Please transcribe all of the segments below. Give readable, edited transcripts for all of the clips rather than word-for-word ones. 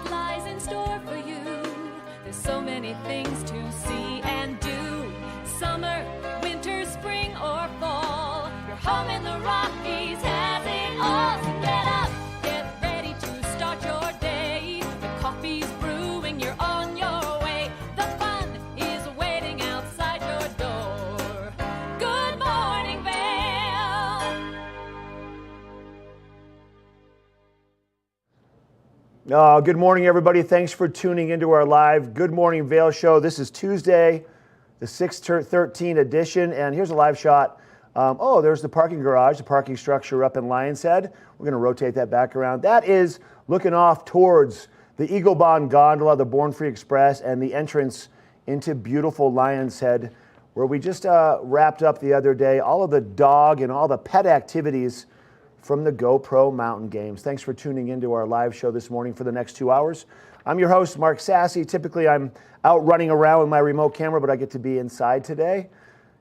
what lies in store for you. There's so many things to see and do. Summer, winter, spring, or fall. Your home in the Rockies has it all. So get up, get ready to start your day. The coffee's brewing, you're on your way. The fun is waiting outside your door. Good morning, Vail. Good morning, everybody. Thanks for tuning into our live Good Morning Vail show. This is Tuesday, the 6/13 edition, and here's a live shot. There's the parking garage, the parking structure up in Lion's Head. We're going to rotate that back around. That is looking off towards the Eagle Bond Gondola, the Born Free Express, and the entrance into beautiful Lion's Head, where we just wrapped up the other day all of the dog and all the pet activities from the GoPro Mountain Games. Thanks for tuning into our live show this morning for the next 2 hours. I'm your host, Mark Sassy. Typically, I'm out running around with my remote camera, but I get to be inside today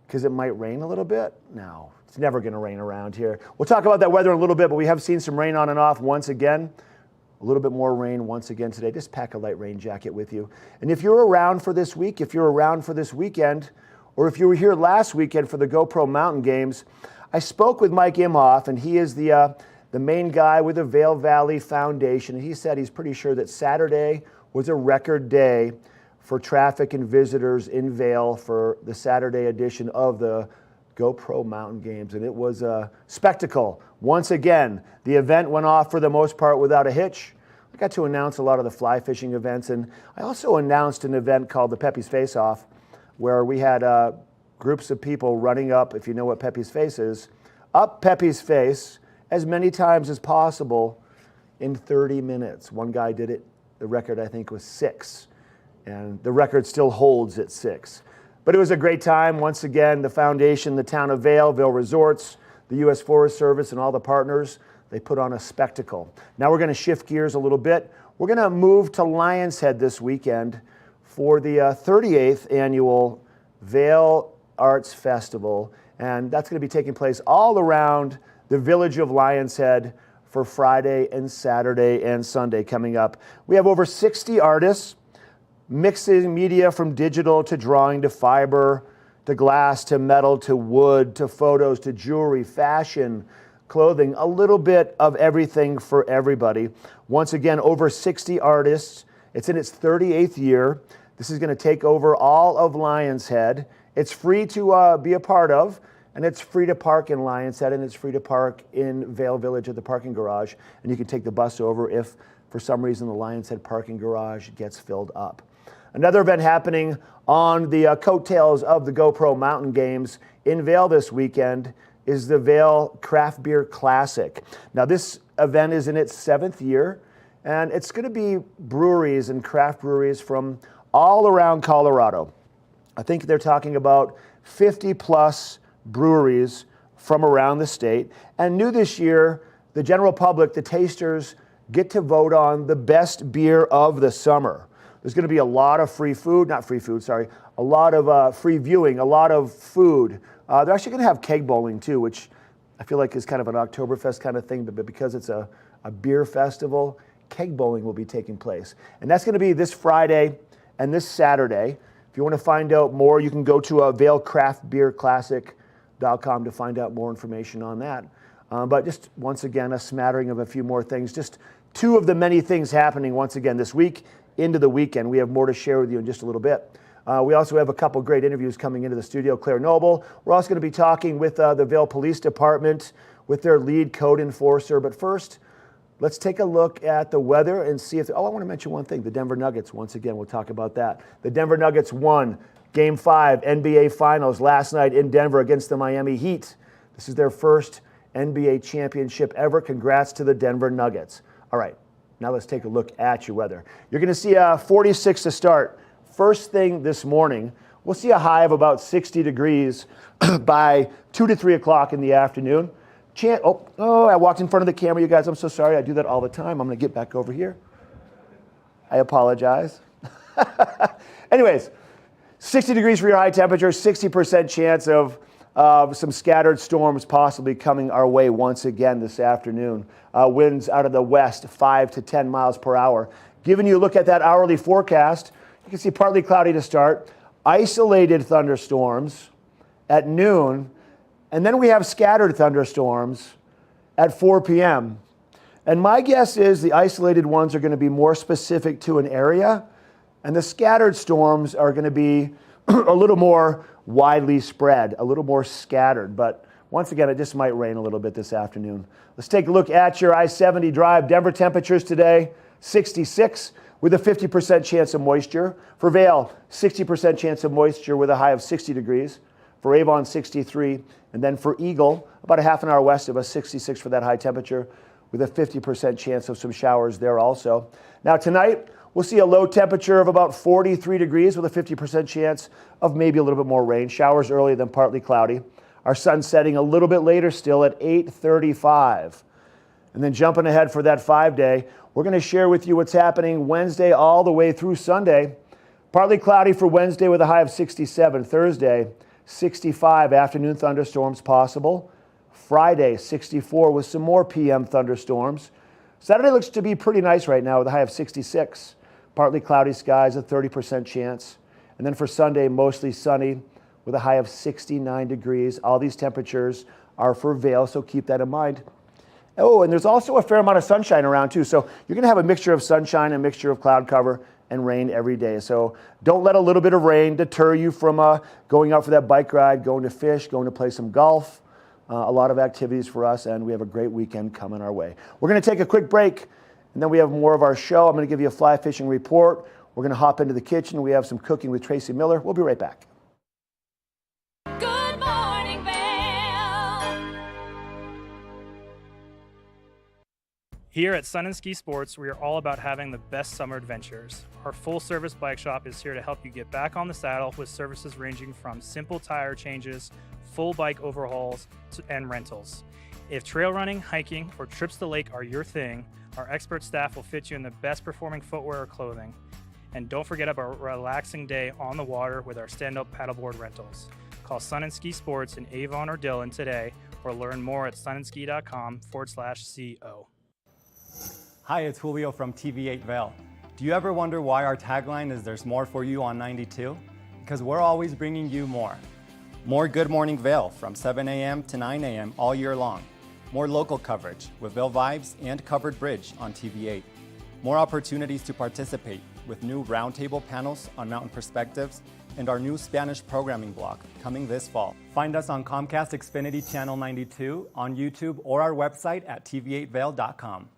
because it might rain a little bit. No, it's never going to rain around here. We'll talk about that weather in a little bit, but we have seen some rain on and off once again. A little bit more rain once again today. Just pack a light rain jacket with you. And if you're around for this week, if you're around for this weekend, or if you were here last weekend for the GoPro Mountain Games, I spoke with Mike Imhoff, and he is the main guy with the Vail Valley Foundation. And he said he's pretty sure that Saturday was a record day for traffic and visitors in Vail for the Saturday edition of the GoPro Mountain Games. And it was a spectacle. Once again, the event went off for the most part without a hitch. I got to announce a lot of the fly fishing events, and I also announced an event called the Pepe's Face Off, where we had groups of people running up, if you know what Pepe's Face is, up Pepe's Face as many times as possible in 30 minutes. One guy did it, the record I think was 6, and the record still holds at 6. But it was a great time. Once again, the foundation, the town of Vail, Vail Resorts, the U.S. Forest Service, and all the partners, they put on a spectacle. Now we're going to shift gears a little bit. We're going to move to Lion's Head this weekend for the 38th annual Vail Arts Festival, and that's going to be taking place all around the village of Lion's Head for Friday and Saturday and Sunday coming up. We have over 60 artists mixing media from digital to drawing to fiber to glass to metal to wood to photos to jewelry, fashion, clothing, a little bit of everything for everybody. Once again, over 60 artists. It's in its 38th year. This is going to take over all of Lion's Head. It's free to be a part of, and it's free to park in Lion's Head, and it's free to park in Vail Village at the parking garage, and you can take the bus over if, for some reason, the Lion's Head parking garage gets filled up. Another event happening on the coattails of the GoPro Mountain Games in Vail this weekend is the Vail Craft Beer Classic. Now, this event is in its 7th year, and it's going to be breweries and craft breweries from all around Colorado. I think they're talking about 50 plus breweries from around the state. And new this year, the general public, the tasters, get to vote on the best beer of the summer. There's going to be a lot of free food, a lot of free viewing, a lot of food. They're actually going to have keg bowling too, which I feel like is kind of an Oktoberfest kind of thing, but because it's a beer festival, keg bowling will be taking place. And that's going to be this Friday and this Saturday. If you want to find out more, you can go to vailcraftbeerclassic.com to find out more information on that. But just once again, a smattering of a few more things. Just 2 of the many things happening once again this week into the weekend. We have more to share with you in just a little bit. We also have a couple great interviews coming into the studio. Claire Noble. We're also going to be talking with the Vail Police Department with their lead code enforcer. But first, let's take a look at the weather and see if, I want to mention one thing, the Denver Nuggets, once again, we'll talk about that. The Denver Nuggets won Game 5 NBA Finals last night in Denver against the Miami Heat. This is their first NBA championship ever. Congrats to the Denver Nuggets. All right, now let's take a look at your weather. You're going to see 46 to start. First thing this morning, we'll see a high of about 60 degrees by 2 to 3 o'clock in the afternoon. I walked in front of the camera, you guys. I'm so sorry. I do that all the time. I'm going to get back over here. I apologize. Anyways, 60 degrees for your high temperature, 60% chance of some scattered storms possibly coming our way once again this afternoon. Winds out of the west, 5 to 10 miles per hour. Giving you a look at that hourly forecast, you can see partly cloudy to start, isolated thunderstorms at noon, and then we have scattered thunderstorms at 4 p.m. And my guess is the isolated ones are going to be more specific to an area, and the scattered storms are going to be a little more widely spread, a little more scattered. But once again, it just might rain a little bit this afternoon. Let's take a look at your I-70 drive. Denver temperatures today, 66 with a 50% chance of moisture. For Vail, 60% chance of moisture with a high of 60 degrees. For Avon, 63. And then for Eagle, about a half an hour west of us, 66 for that high temperature with a 50% chance of some showers there also. Now tonight, we'll see a low temperature of about 43 degrees with a 50% chance of maybe a little bit more rain. Showers early, then partly cloudy. Our sun setting a little bit later still at 8:35. And then jumping ahead for that 5-day, we're going to share with you what's happening Wednesday all the way through Sunday. Partly cloudy for Wednesday with a high of 67. Thursday, 65, afternoon thunderstorms possible. Friday, 64 with some more PM thunderstorms. Saturday looks to be pretty nice right now with a high of 66. Partly cloudy skies, a 30% chance. And then for Sunday, mostly sunny with a high of 69 degrees. All these temperatures are for Vail, so keep that in mind. Oh, and there's also a fair amount of sunshine around too. So you're going to have a mixture of sunshine, a mixture of cloud cover, and rain every day. So don't let a little bit of rain deter you from going out for that bike ride, going to fish, going to play some golf. A lot of activities for us, and we have a great weekend coming our way. We're going to take a quick break, and then we have more of our show. I'm going to give you a fly fishing report. We're going to hop into the kitchen. We have some cooking with Tracy Miller. We'll be right back. Good morning, Vail. Here at Sun and Ski Sports, we are all about having the best summer adventures. Our full-service bike shop is here to help you get back on the saddle with services ranging from simple tire changes, full bike overhauls, and rentals. If trail running, hiking, or trips to the lake are your thing, our expert staff will fit you in the best performing footwear or clothing. And don't forget about a relaxing day on the water with our stand-up paddleboard rentals. Call Sun and Ski Sports in Avon or Dillon today, or learn more at sunandski.com/CO. Hi, it's Julio from TV8 Vail. Do you ever wonder why our tagline is "There's more for you on 92"? Because we're always bringing you more. More Good Morning Vail from 7 a.m. to 9 a.m. all year long. More local coverage with Vail Vibes and Covered Bridge on TV8. More opportunities to participate with new roundtable panels on mountain perspectives and our new Spanish programming block coming this fall. Find us on Comcast Xfinity Channel 92, on YouTube, or our website at tv8vail.com.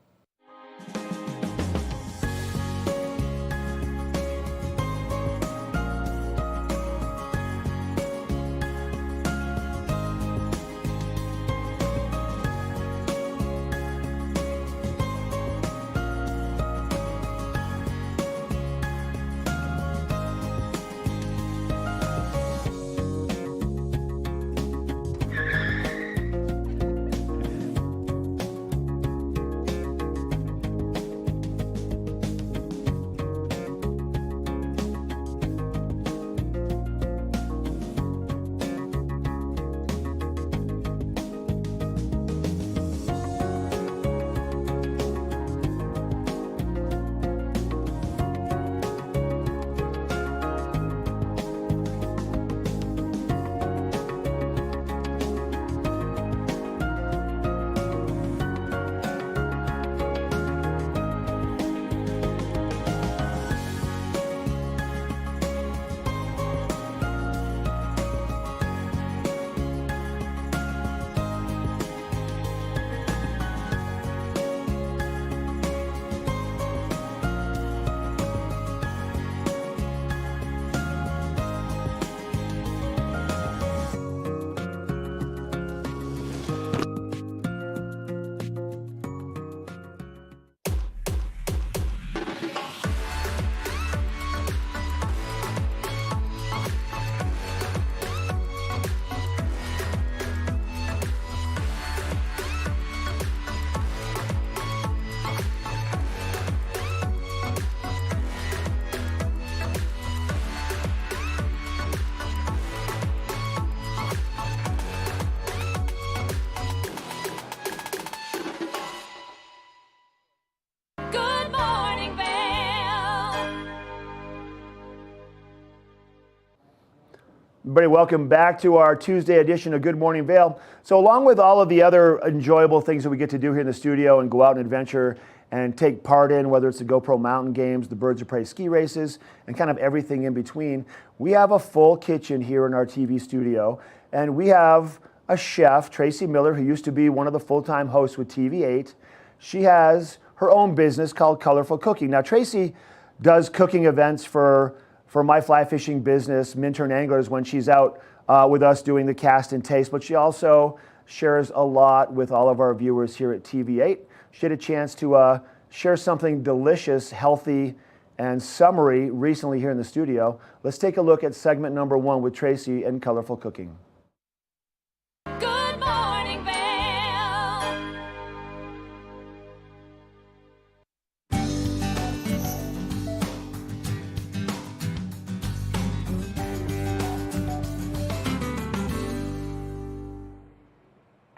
Everybody, welcome back to our Tuesday edition of Good Morning Vail. So along with all of the other enjoyable things that we get to do here in the studio and go out and adventure and take part in, whether it's the GoPro mountain games, the Birds of Prey ski races, and kind of everything in between, we have a full kitchen here in our TV studio. And we have a chef, Tracy Miller, who used to be one of the full-time hosts with TV8. She has her own business called Colorful Cooking. Now, Tracy does cooking events for my fly fishing business, Minturn Anglers, when she's out with us doing the cast and taste, but she also shares a lot with all of our viewers here at TV8. She had a chance to share something delicious, healthy, and summery recently here in the studio. Let's take a look at segment number 1 with Tracy and Colorful Cooking. Good morning, Vail.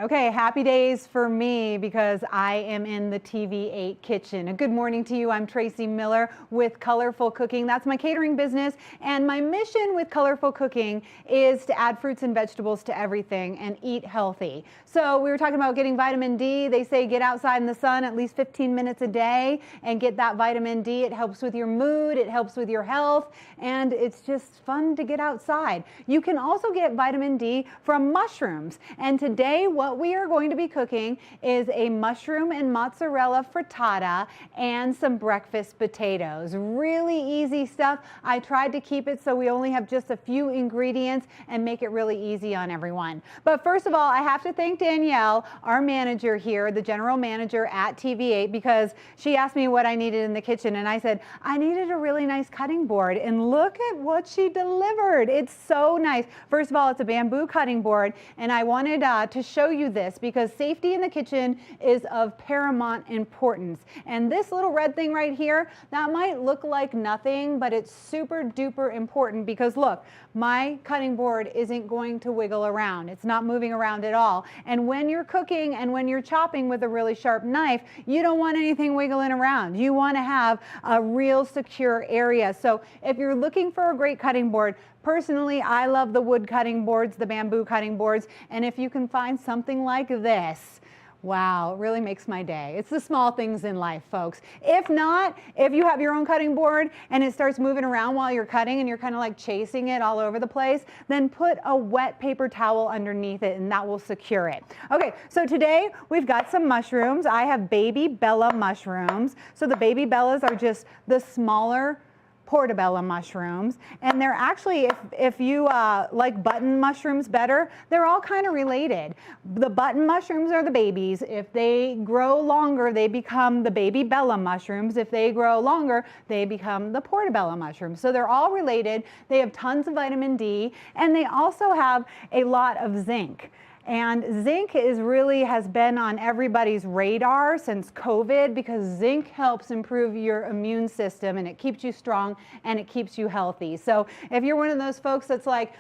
Okay, happy days for me because I am in the TV8 kitchen. A good morning to you. I'm Tracy Miller with Colorful Cooking. That's my catering business, and my mission with Colorful Cooking is to add fruits and vegetables to everything and eat healthy. So we were talking about getting vitamin D. They say get outside in the sun at least 15 minutes a day and get that vitamin D. It helps with your mood, it helps with your health, and it's just fun to get outside. You can also get vitamin D from mushrooms, and today what we are going to be cooking is a mushroom and mozzarella frittata and some breakfast potatoes. Really easy stuff. I tried to keep it so we only have just a few ingredients and make it really easy on everyone. But first of all, I have to thank Danielle, our manager here, the general manager at TV8, because she asked me what I needed in the kitchen, and I said, I needed a really nice cutting board, and look at what she delivered. It's so nice. First of all, it's a bamboo cutting board, and I wanted to show you this because safety in the kitchen is of paramount importance. And this little red thing right here, that might look like nothing, but it's super duper important because look, my cutting board isn't going to wiggle around. It's not moving around at all. And when you're cooking and when you're chopping with a really sharp knife, you don't want anything wiggling around. You want to have a real secure area. So if you're looking for a great cutting board, personally, I love the wood cutting boards, the bamboo cutting boards, and if you can find something like this, wow, it really makes my day. It's the small things in life, folks. If not, if you have your own cutting board and it starts moving around while you're cutting and you're kind of like chasing it all over the place, then put a wet paper towel underneath it and that will secure it. Okay, so today we've got some mushrooms. I have baby Bella mushrooms. So the baby Bellas are just the smaller portobello mushrooms, and they're actually, if you like button mushrooms better, they're all kind of related. The button mushrooms are the babies. If they grow longer, they become the baby Bella mushrooms. If they grow longer, they become the portobello mushrooms. So they're all related. They have tons of vitamin D, and they also have a lot of zinc. And zinc has been on everybody's radar since COVID because zinc helps improve your immune system and it keeps you strong and it keeps you healthy. So if you're one of those folks that's like,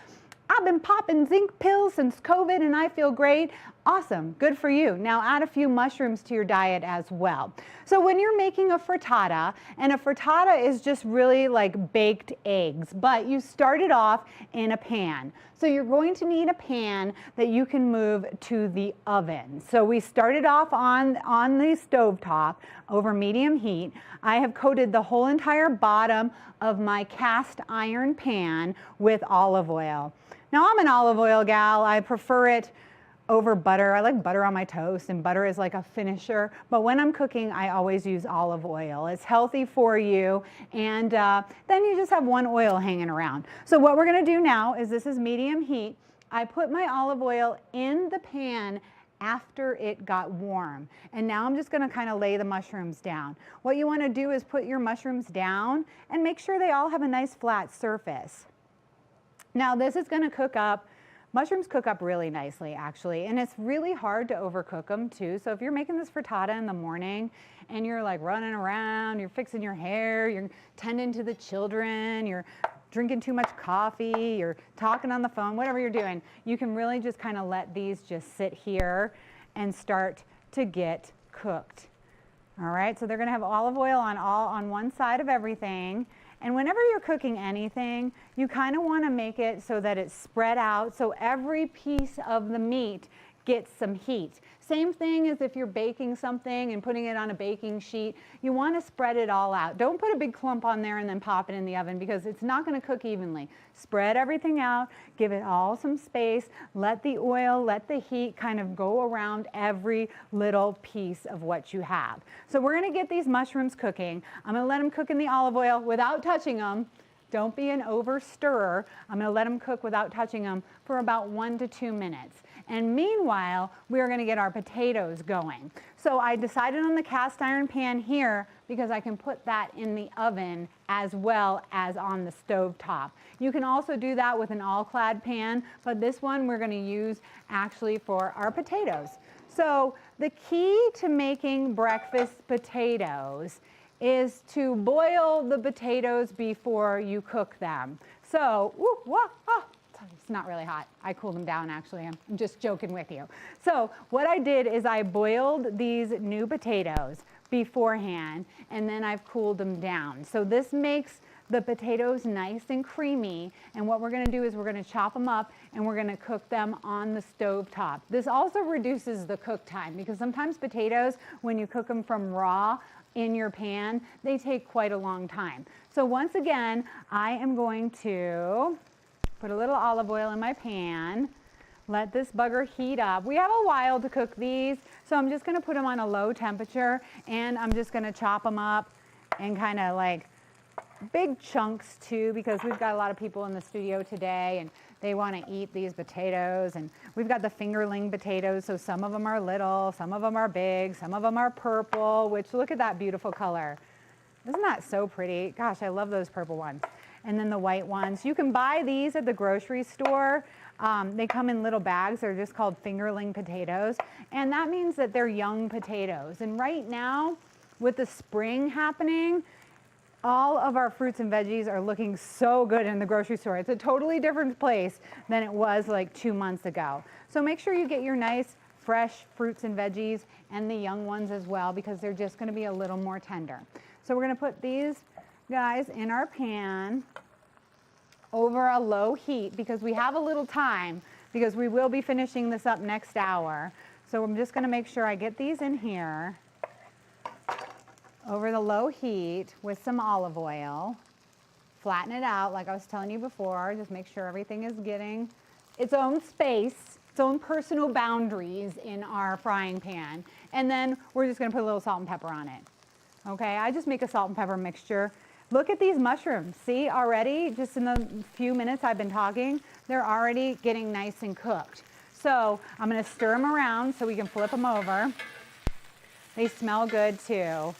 I've been popping zinc pills since COVID and I feel great, awesome, good for you. Now add a few mushrooms to your diet as well. So when you're making a frittata, and a frittata is just really like baked eggs, but you start it off in a pan. So you're going to need a pan that you can move to the oven. So we started off on the stovetop over medium heat. I have coated the whole entire bottom of my cast iron pan with olive oil. Now I'm an olive oil gal. I prefer it over butter. I like butter on my toast, and butter is like a finisher. But when I'm cooking, I always use olive oil. It's healthy for you, and then you just have one oil hanging around. So what we're gonna do now is, this is medium heat. I put my olive oil in the pan after it got warm. And now I'm just gonna kind of lay the mushrooms down. What you wanna do is put your mushrooms down and make sure they all have a nice flat surface. Now this is gonna cook up. Mushrooms cook up really nicely, actually, and it's really hard to overcook them too. So if you're making this frittata in the morning and you're like running around, you're fixing your hair, you're tending to the children, you're drinking too much coffee, you're talking on the phone, whatever you're doing, you can really just kind of let these just sit here and start to get cooked. All right, so they're gonna have olive oil on one side of everything. And whenever you're cooking anything, you kind of want to make it so that it's spread out so every piece of the meat gets some heat. Same thing as if you're baking something and putting it on a baking sheet. You want to spread it all out. Don't put a big clump on there and then pop it in the oven because it's not going to cook evenly. Spread everything out, give it all some space, let the oil, let the heat kind of go around every little piece of what you have. So we're going to get these mushrooms cooking. I'm going to let them cook in the olive oil without touching them. Don't be an over stirrer. I'm going to let them cook without touching them for about 1 to 2 minutes. And meanwhile, we're going to get our potatoes going. So I decided on the cast iron pan here because I can put that in the oven as well as on the stove top. You can also do that with an all-clad pan, but this one we're going to use actually for our potatoes. So the key to making breakfast potatoes is to boil the potatoes before you cook them. So, it's not really hot. I cooled them down actually. I'm just joking with you. So what I did is I boiled these new potatoes beforehand and then I've cooled them down. So this makes the potatoes nice and creamy, and what we're going to do is we're going to chop them up and we're going to cook them on the stove top. This also reduces the cook time because sometimes potatoes, when you cook them from raw in your pan, they take quite a long time. So once again, I am going to put a little olive oil in my pan, let this bugger heat up. We have a while to cook these, so I'm just going to put them on a low temperature and I'm just going to chop them up and kind of like big chunks too, because we've got a lot of people in the studio today and they want to eat these potatoes. And we've got the fingerling potatoes, so some of them are little, some of them are big, some of them are purple, which look at that beautiful color. Isn't that so pretty? Gosh, I love those purple ones. And then the white ones. You can buy these at the grocery store. They come in little bags. They're just called fingerling potatoes. And that means that they're young potatoes. And right now, with the spring happening, all of our fruits and veggies are looking so good in the grocery store. It's a totally different place than it was like 2 months ago. So make sure you get your nice fresh fruits and veggies and the young ones as well, because they're just going to be a little more tender. So we're going to put these guys in our pan over a low heat because we have a little time, because we will be finishing this up next hour. So I'm just going to make sure I get these in here over the low heat with some olive oil. Flatten it out like I was telling you before. Just make sure everything is getting its own space, its own personal boundaries in our frying pan. And then we're just going to put a little salt and pepper on it. Okay, I just make a salt and pepper mixture. Look at these mushrooms. See, already, just in the few minutes I've been talking, they're already getting nice and cooked. So I'm going to stir them around so we can flip them over. They smell good too.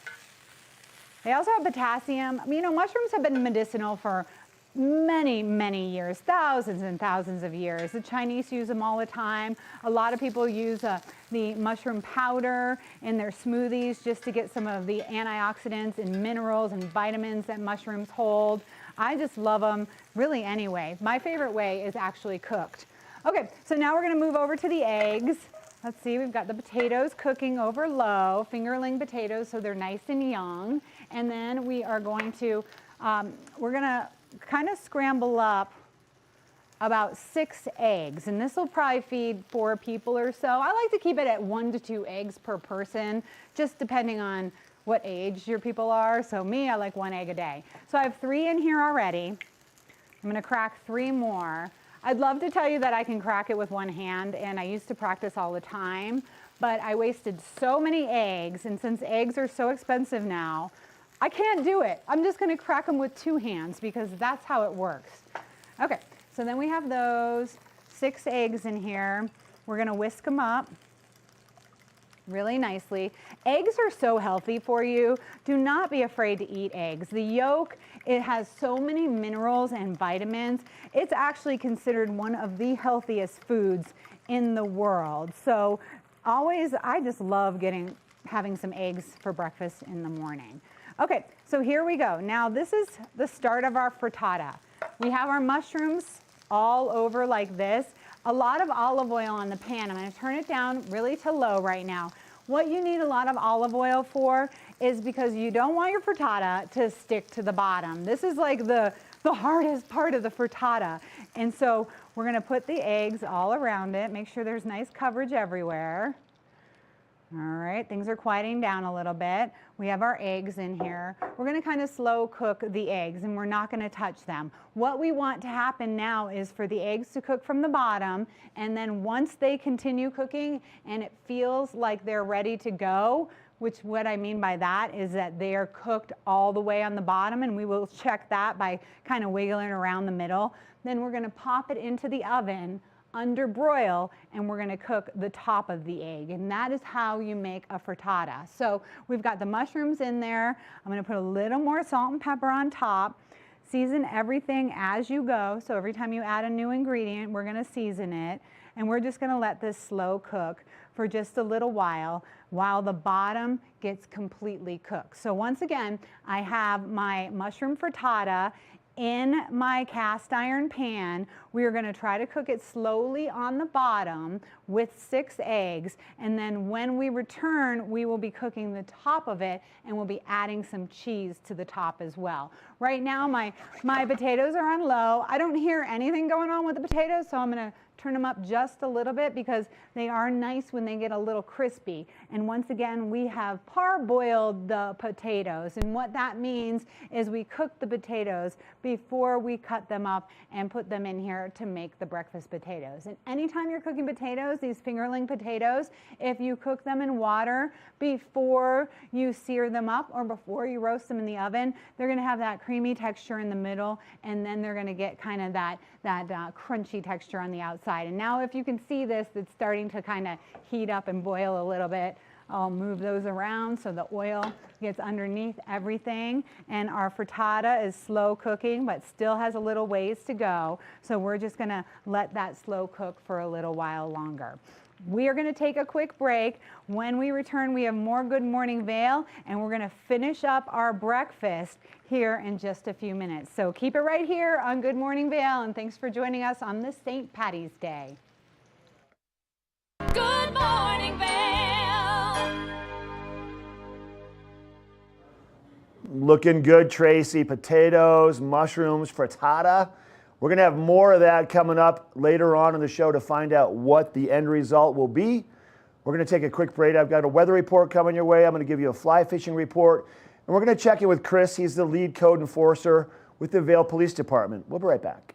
They also have potassium. You know, mushrooms have been medicinal for many, many years, thousands and thousands of years. The Chinese use them all the time. A lot of people use the mushroom powder in their smoothies just to get some of the antioxidants and minerals and vitamins that mushrooms hold. I just love them really anyway. My favorite way is actually cooked. Okay, so now we're going to move over to the eggs. Let's see, we've got the potatoes cooking over low, fingerling potatoes, so they're nice and young. And then we are going to, we're going to kind of scramble up about 6 eggs, and this will probably feed 4 people or so. I like to keep it at 1 to 2 eggs per person, just depending on what age your people are. So me, I like 1 egg a day. So I have 3 in here already. I'm going to crack 3 more. I'd love to tell you that I can crack it with 1 hand, and I used to practice all the time, but I wasted so many eggs, and since eggs are so expensive now, I can't do it. I'm just going to crack them with 2 hands because that's how it works. Okay, so then we have those 6 eggs in here. We're going to whisk them up really nicely. Eggs are so healthy for you. Do not be afraid to eat eggs. The yolk, it has so many minerals and vitamins. It's actually considered one of the healthiest foods in the world. So always, I just love having some eggs for breakfast in the morning. Okay, so here we go. Now this is the start of our frittata. We have our mushrooms all over like this. A lot of olive oil on the pan. I'm going to turn it down really to low right now. What you need a lot of olive oil for is because you don't want your frittata to stick to the bottom. This is like the hardest part of the frittata. And so we're gonna put the eggs all around it, make sure there's nice coverage everywhere. All right, things are quieting down a little bit. We have our eggs in here. We're gonna kind of slow cook the eggs and we're not gonna touch them. What we want to happen now is for the eggs to cook from the bottom, and then once they continue cooking and it feels like they're ready to go, which what I mean by that is that they are cooked all the way on the bottom, and we will check that by kind of wiggling around the middle. Then we're gonna pop it into the oven under broil, and we're gonna cook the top of the egg, and that is how you make a frittata. So we've got the mushrooms in there. I'm gonna put a little more salt and pepper on top. Season everything as you go, so every time you add a new ingredient, we're gonna season it, and we're just gonna let this slow cook for just a little while the bottom gets completely cooked. So once again, I have my mushroom frittata in my cast iron pan. We are gonna try to cook it slowly on the bottom with 6 eggs, and then when we return, we will be cooking the top of it, and we'll be adding some cheese to the top as well. Right now, my potatoes are on low. I don't hear anything going on with the potatoes, so I'm gonna turn them up just a little bit because they are nice when they get a little crispy. And once again, we have parboiled the potatoes, and what that means is we cook the potatoes before we cut them up and put them in here to make the breakfast potatoes. And anytime you're cooking potatoes, these fingerling potatoes, if you cook them in water before you sear them up or before you roast them in the oven, they're gonna have that creamy texture in the middle, and then they're gonna get kind of that crunchy texture on the outside. And now if you can see this, it's starting to kind of heat up and boil a little bit. I'll move those around so the oil gets underneath everything. And our frittata is slow cooking, but still has a little ways to go. So we're just gonna let that slow cook for a little while longer. We are going to take a quick break. When we return, we have more Good Morning Vail, and we're going to finish up our breakfast here in just a few minutes. So keep it right here on Good Morning Vail, and thanks for joining us on this St. Patty's Day. Good morning, Vail. Looking good, Tracy. Potatoes, mushrooms, frittata. We're going to have more of that coming up later on in the show to find out what the end result will be. We're going to take a quick break. I've got a weather report coming your way. I'm going to give you a fly fishing report. And we're going to check in with Chris. He's the lead code enforcer with the Vail Police Department. We'll be right back.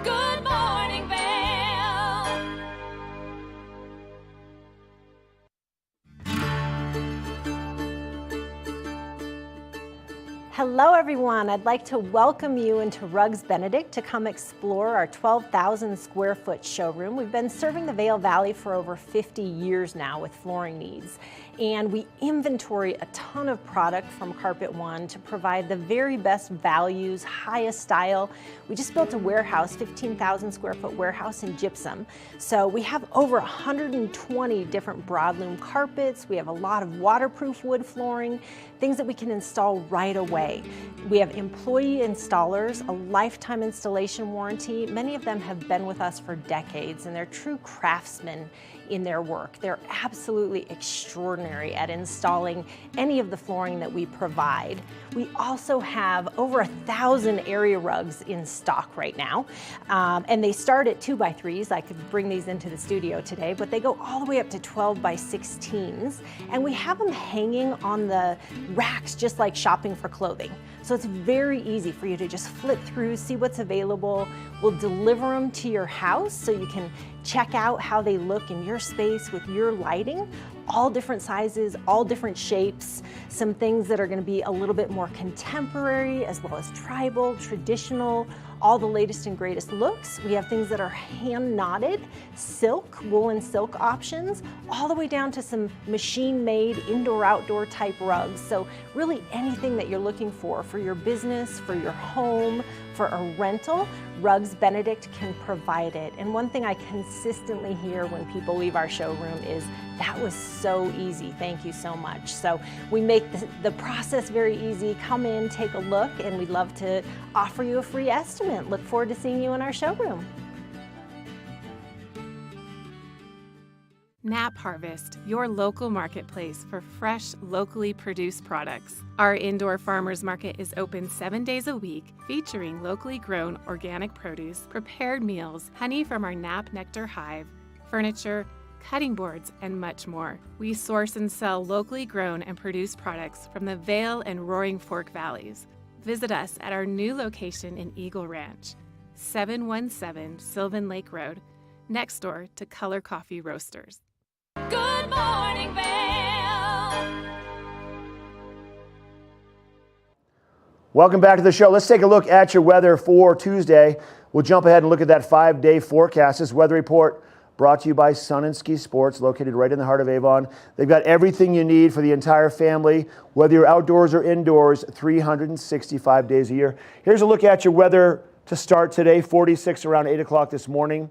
Good morning, Vail. Hello everyone, I'd like to welcome you into Rugs Benedict to come explore our 12,000 square foot showroom. We've been serving the Vail Valley for over 50 years now with flooring needs. And we inventory a ton of product from Carpet One to provide the very best values, highest style. We just built a warehouse, 15,000 square foot warehouse in gypsum. So we have over 120 different broadloom carpets. We have a lot of waterproof wood flooring, things that we can install right away. We have employee installers, a lifetime installation warranty. Many of them have been with us for decades, and they're true craftsmen in their work. They're absolutely extraordinary at installing any of the flooring that we provide. We also have over 1,000 area rugs in stock right now, and they start at 2x3s. I could bring these into the studio today, but they go all the way up to 12x16s, and we have them hanging on the racks just like shopping for clothing. So it's very easy for you to just flip through, see what's available. We'll deliver them to your house so you can check out how they look in your space with your lighting. All different sizes, all different shapes, some things that are going to be a little bit more contemporary as well as tribal, traditional, all the latest and greatest looks. We have things that are hand knotted, silk, woolen silk options, all the way down to some machine-made indoor-outdoor type rugs. So really anything that you're looking for your business, for your home, for a rental, Rugs Benedict can provide it. And one thing I consistently hear when people leave our showroom is, that was so easy, thank you so much. So we make the process very easy. Come in, take a look, and we'd love to offer you a free estimate. Look forward to seeing you in our showroom. Nap Harvest, your local marketplace for fresh, locally produced products. Our indoor farmers market is open 7 days a week, featuring locally grown organic produce, prepared meals, honey from our Nap Nectar hive, furniture, cutting boards, and much more. We source and sell locally grown and produced products from the Vail and Roaring Fork Valleys. Visit us at our new location in Eagle Ranch, 717 Sylvan Lake Road, next door to Color Coffee Roasters. Good morning, Vail. Welcome back to the show. Let's take a look at your weather for Tuesday. We'll jump ahead and look at that 5-day forecast. This weather report brought to you by Sun and Ski Sports, located right in the heart of Avon. They've got everything you need for the entire family, whether you're outdoors or indoors, 365 days a year. Here's a look at your weather to start today. 46 around 8 o'clock this morning.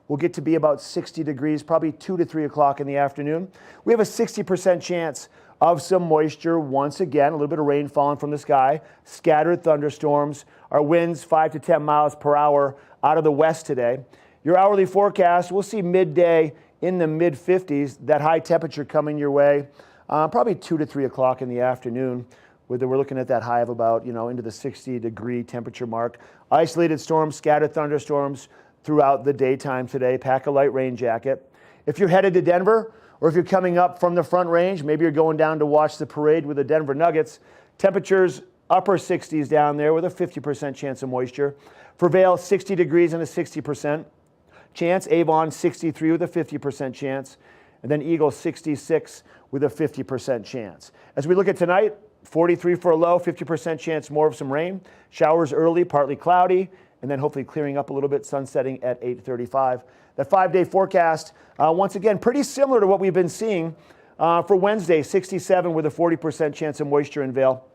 We'll get to be about 60 degrees, probably 2 to 3 o'clock in the afternoon. We have a 60% chance of some moisture once again, a little bit of rain falling from the sky, scattered thunderstorms. Our winds 5 to 10 miles per hour out of the west today. Your hourly forecast, we'll see midday in the mid-50s, that high temperature coming your way, probably 2 to 3 o'clock in the afternoon. We're looking at that high of about, into the 60-degree temperature mark. Isolated storms, scattered thunderstorms throughout the daytime today. Pack a light rain jacket. If you're headed to Denver, or if you're coming up from the Front Range, maybe you're going down to watch the parade with the Denver Nuggets, temperatures upper 60s down there with a 50% chance of moisture. For Vail, 60 degrees and a 60% chance. Avon, 63 with a 50% chance. And then Eagle, 66 with a 50% chance. As we look at tonight, 43 for a low, 50% chance more of some rain. Showers early, partly cloudy, and then hopefully clearing up a little bit, sun setting at 8:35. That 5-day forecast, once again, pretty similar to what we've been seeing for Wednesday, 67 with a 40% chance of moisture in Vail.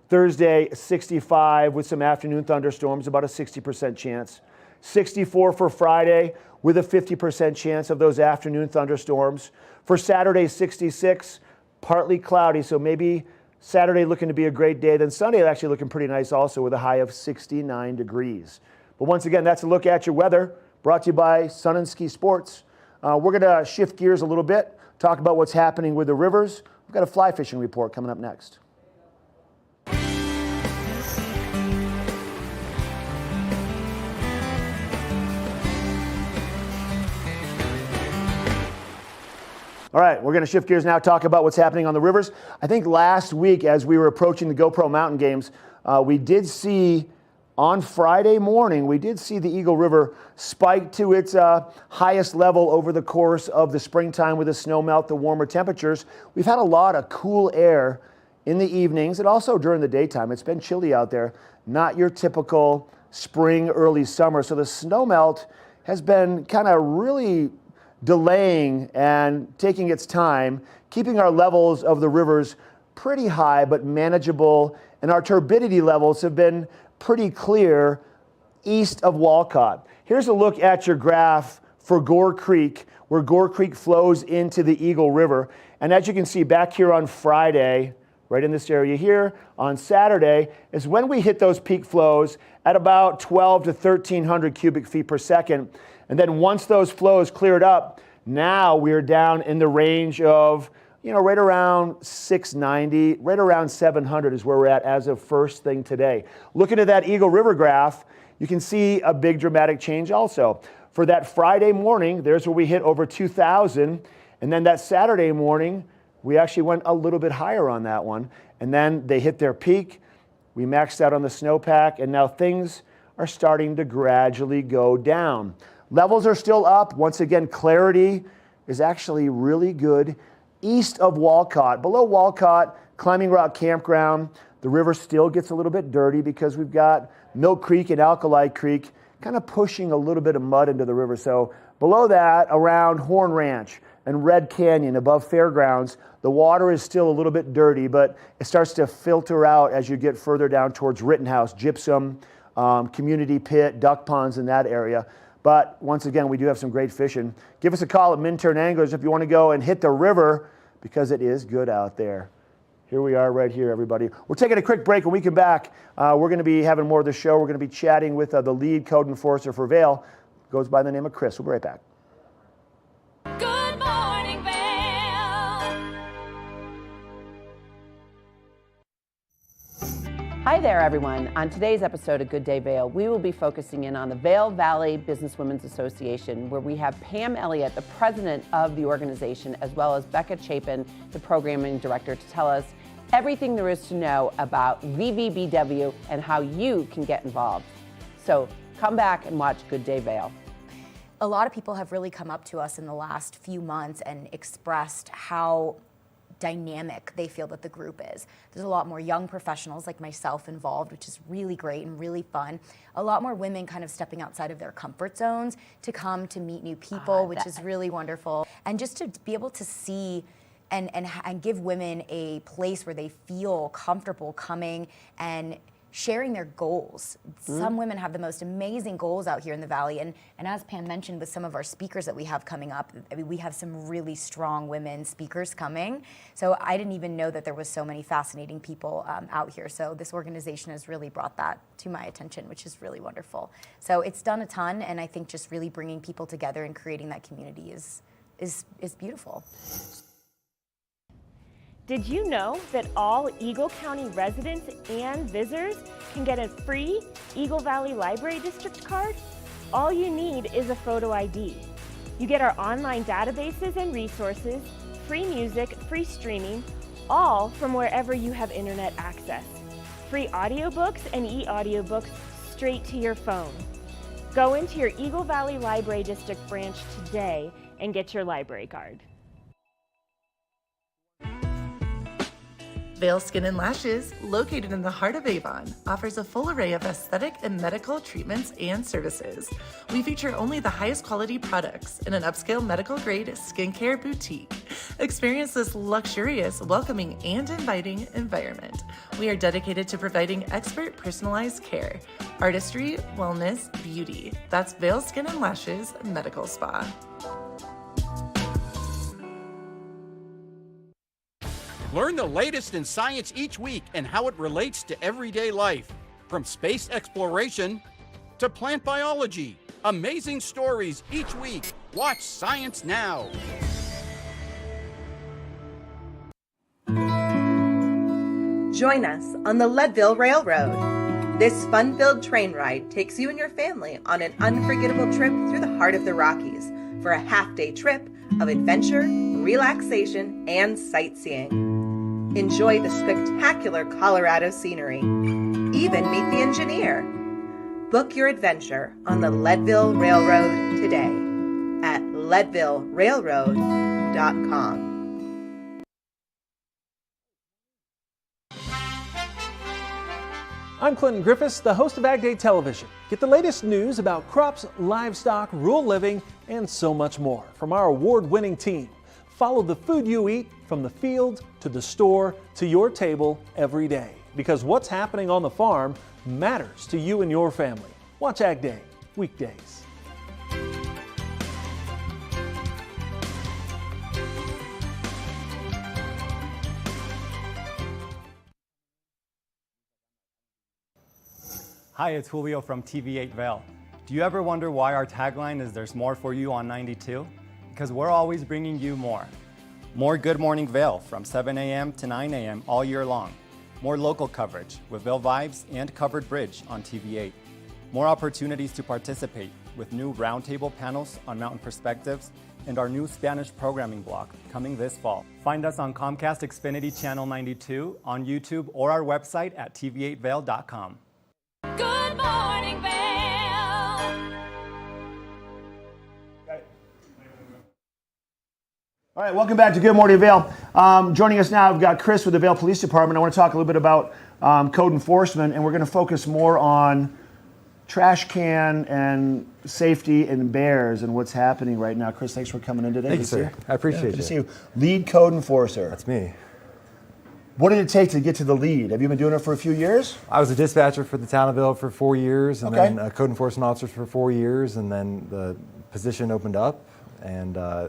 Thursday, 65 with some afternoon thunderstorms, about a 60% chance. 64 for Friday with a 50% chance of those afternoon thunderstorms. For Saturday, 66, partly cloudy, so maybe Saturday looking to be a great day. Then Sunday actually looking pretty nice also with a high of 69 degrees. But once again, that's a look at your weather brought to you by Sun and Ski Sports. We're going to shift gears a little bit, talk about what's happening with the rivers. We've got a fly fishing report coming up next. All right, we're going to shift gears now, talk about what's happening on the rivers. I think last week, as we were approaching the GoPro Mountain Games, we did see, on Friday morning, we did see the Eagle River spike to its highest level over the course of the springtime with the snow melt, the warmer temperatures. We've had a lot of cool air in the evenings and also during the daytime. It's been chilly out there, not your typical spring, early summer. So the snow melt has been kind of really delaying and taking its time, keeping our levels of the rivers pretty high but manageable, and our turbidity levels have been pretty clear east of Walcott. Here's a look at your graph for Gore Creek, where Gore Creek flows into the Eagle River. And as you can see back here on Friday, right in this area here, on Saturday, is when we hit those peak flows at about 12 to 1,300 cubic feet per second. And then once those flows cleared up, now we're down in the range of, right around 690, right around 700 is where we're at as of first thing today. Looking at that Eagle River graph, you can see a big dramatic change also. For that Friday morning, there's where we hit over 2,000. And then that Saturday morning, we actually went a little bit higher on that one. And then they hit their peak. We maxed out on the snowpack, and now things are starting to gradually go down. Levels are still up. Once again, clarity is actually really good east of Walcott. Below Walcott, Climbing Rock Campground, the river still gets a little bit dirty because we've got Milk Creek and Alkali Creek kind of pushing a little bit of mud into the river. So below that, around Horn Ranch and Red Canyon above Fairgrounds, the water is still a little bit dirty, but it starts to filter out as you get further down towards Rittenhouse, Gypsum, Community Pit, duck ponds in that area. But once again, we do have some great fishing. Give us a call at Minturn Anglers if you want to go and hit the river, because it is good out there. Here we are right here, everybody. We're taking a quick break. When we come back, we're going to be having more of the show. We're going to be chatting with the lead code enforcer for Vail. Goes by the name of Chris. We'll be right back. Good morning. Hi there, everyone. On today's episode of Good Day Vail, we will be focusing in on the Vail Valley Businesswomen's Association, where we have Pam Elliott, the president of the organization, as well as Becca Chapin, the programming director, to tell us everything there is to know about VVBW and how you can get involved. So come back and watch Good Day Vail. A lot of people have really come up to us in the last few months and expressed how dynamic they feel that the group is. There's a lot more young professionals like myself involved, which is really great and really fun. A lot more women kind of stepping outside of their comfort zones to come to meet new people, which is really wonderful. And just to be able to see and give women a place where they feel comfortable coming and sharing their goals. Some women have the most amazing goals out here in the Valley, and as Pam mentioned with some of our speakers that we have coming up, I mean, we have some really strong women speakers coming. So I didn't even know that there was so many fascinating people out here. So this organization has really brought that to my attention, which is really wonderful. So it's done a ton, and I think just really bringing people together and creating that community is beautiful. Did you know that all Eagle County residents and visitors can get a free Eagle Valley Library District card? All you need is a photo ID. You get our online databases and resources, free music, free streaming, all from wherever you have internet access. Free audiobooks and e-audiobooks straight to your phone. Go into your Eagle Valley Library District branch today and get your library card. Vail Skin and Lashes, located in the heart of Avon, offers a full array of aesthetic and medical treatments and services. We feature only the highest quality products in an upscale medical-grade skincare boutique. Experience this luxurious, welcoming, and inviting environment. We are dedicated to providing expert personalized care, artistry, wellness, beauty. That's Vail Skin and Lashes Medical Spa. Learn the latest in science each week and how it relates to everyday life. From space exploration to plant biology. Amazing stories each week. Watch Science Now. Join us on the Leadville Railroad. This fun-filled train ride takes you and your family on an unforgettable trip through the heart of the Rockies for a half-day trip of adventure, relaxation, and sightseeing. Enjoy the spectacular Colorado scenery. Even meet the engineer. Book your adventure on the Leadville Railroad today at leadvillerailroad.com. I'm Clinton Griffiths, the host of Ag Day Television. Get the latest news about crops, livestock, rural living, and so much more from our award-winning team. Follow the food you eat from the field to the store to your table every day, because what's happening on the farm matters to you and your family. Watch Ag Day weekdays. Hi, it's Julio from TV8 Vail. Do you ever wonder why our tagline is "There's more for you on 92"? Because we're always bringing you more. More Good Morning Vail from 7 a.m. to 9 a.m. all year long. More local coverage with Vail Vibes and Covered Bridge on TV8. More opportunities to participate with new roundtable panels on Mountain Perspectives and our new Spanish programming block coming this fall. Find us on Comcast Xfinity Channel 92, on YouTube, or our website at tv8vail.com. Good morning, Vail. All right, welcome back to Good Morning Vail. Joining us now, I've got Chris with the Vail Police Department. I want to talk a little bit about code enforcement, and we're going to focus more on trash can and safety and bears and what's happening right now. Chris, thanks for coming in today. Thank you, sir. I appreciate it. Good to see you. Lead code enforcer. That's me. What did it take to get to the lead? Have you been doing it for a few years? I was a dispatcher for the town of Vail for 4 years, and Okay. then a code enforcement officer for 4 years, and then the position opened up, and I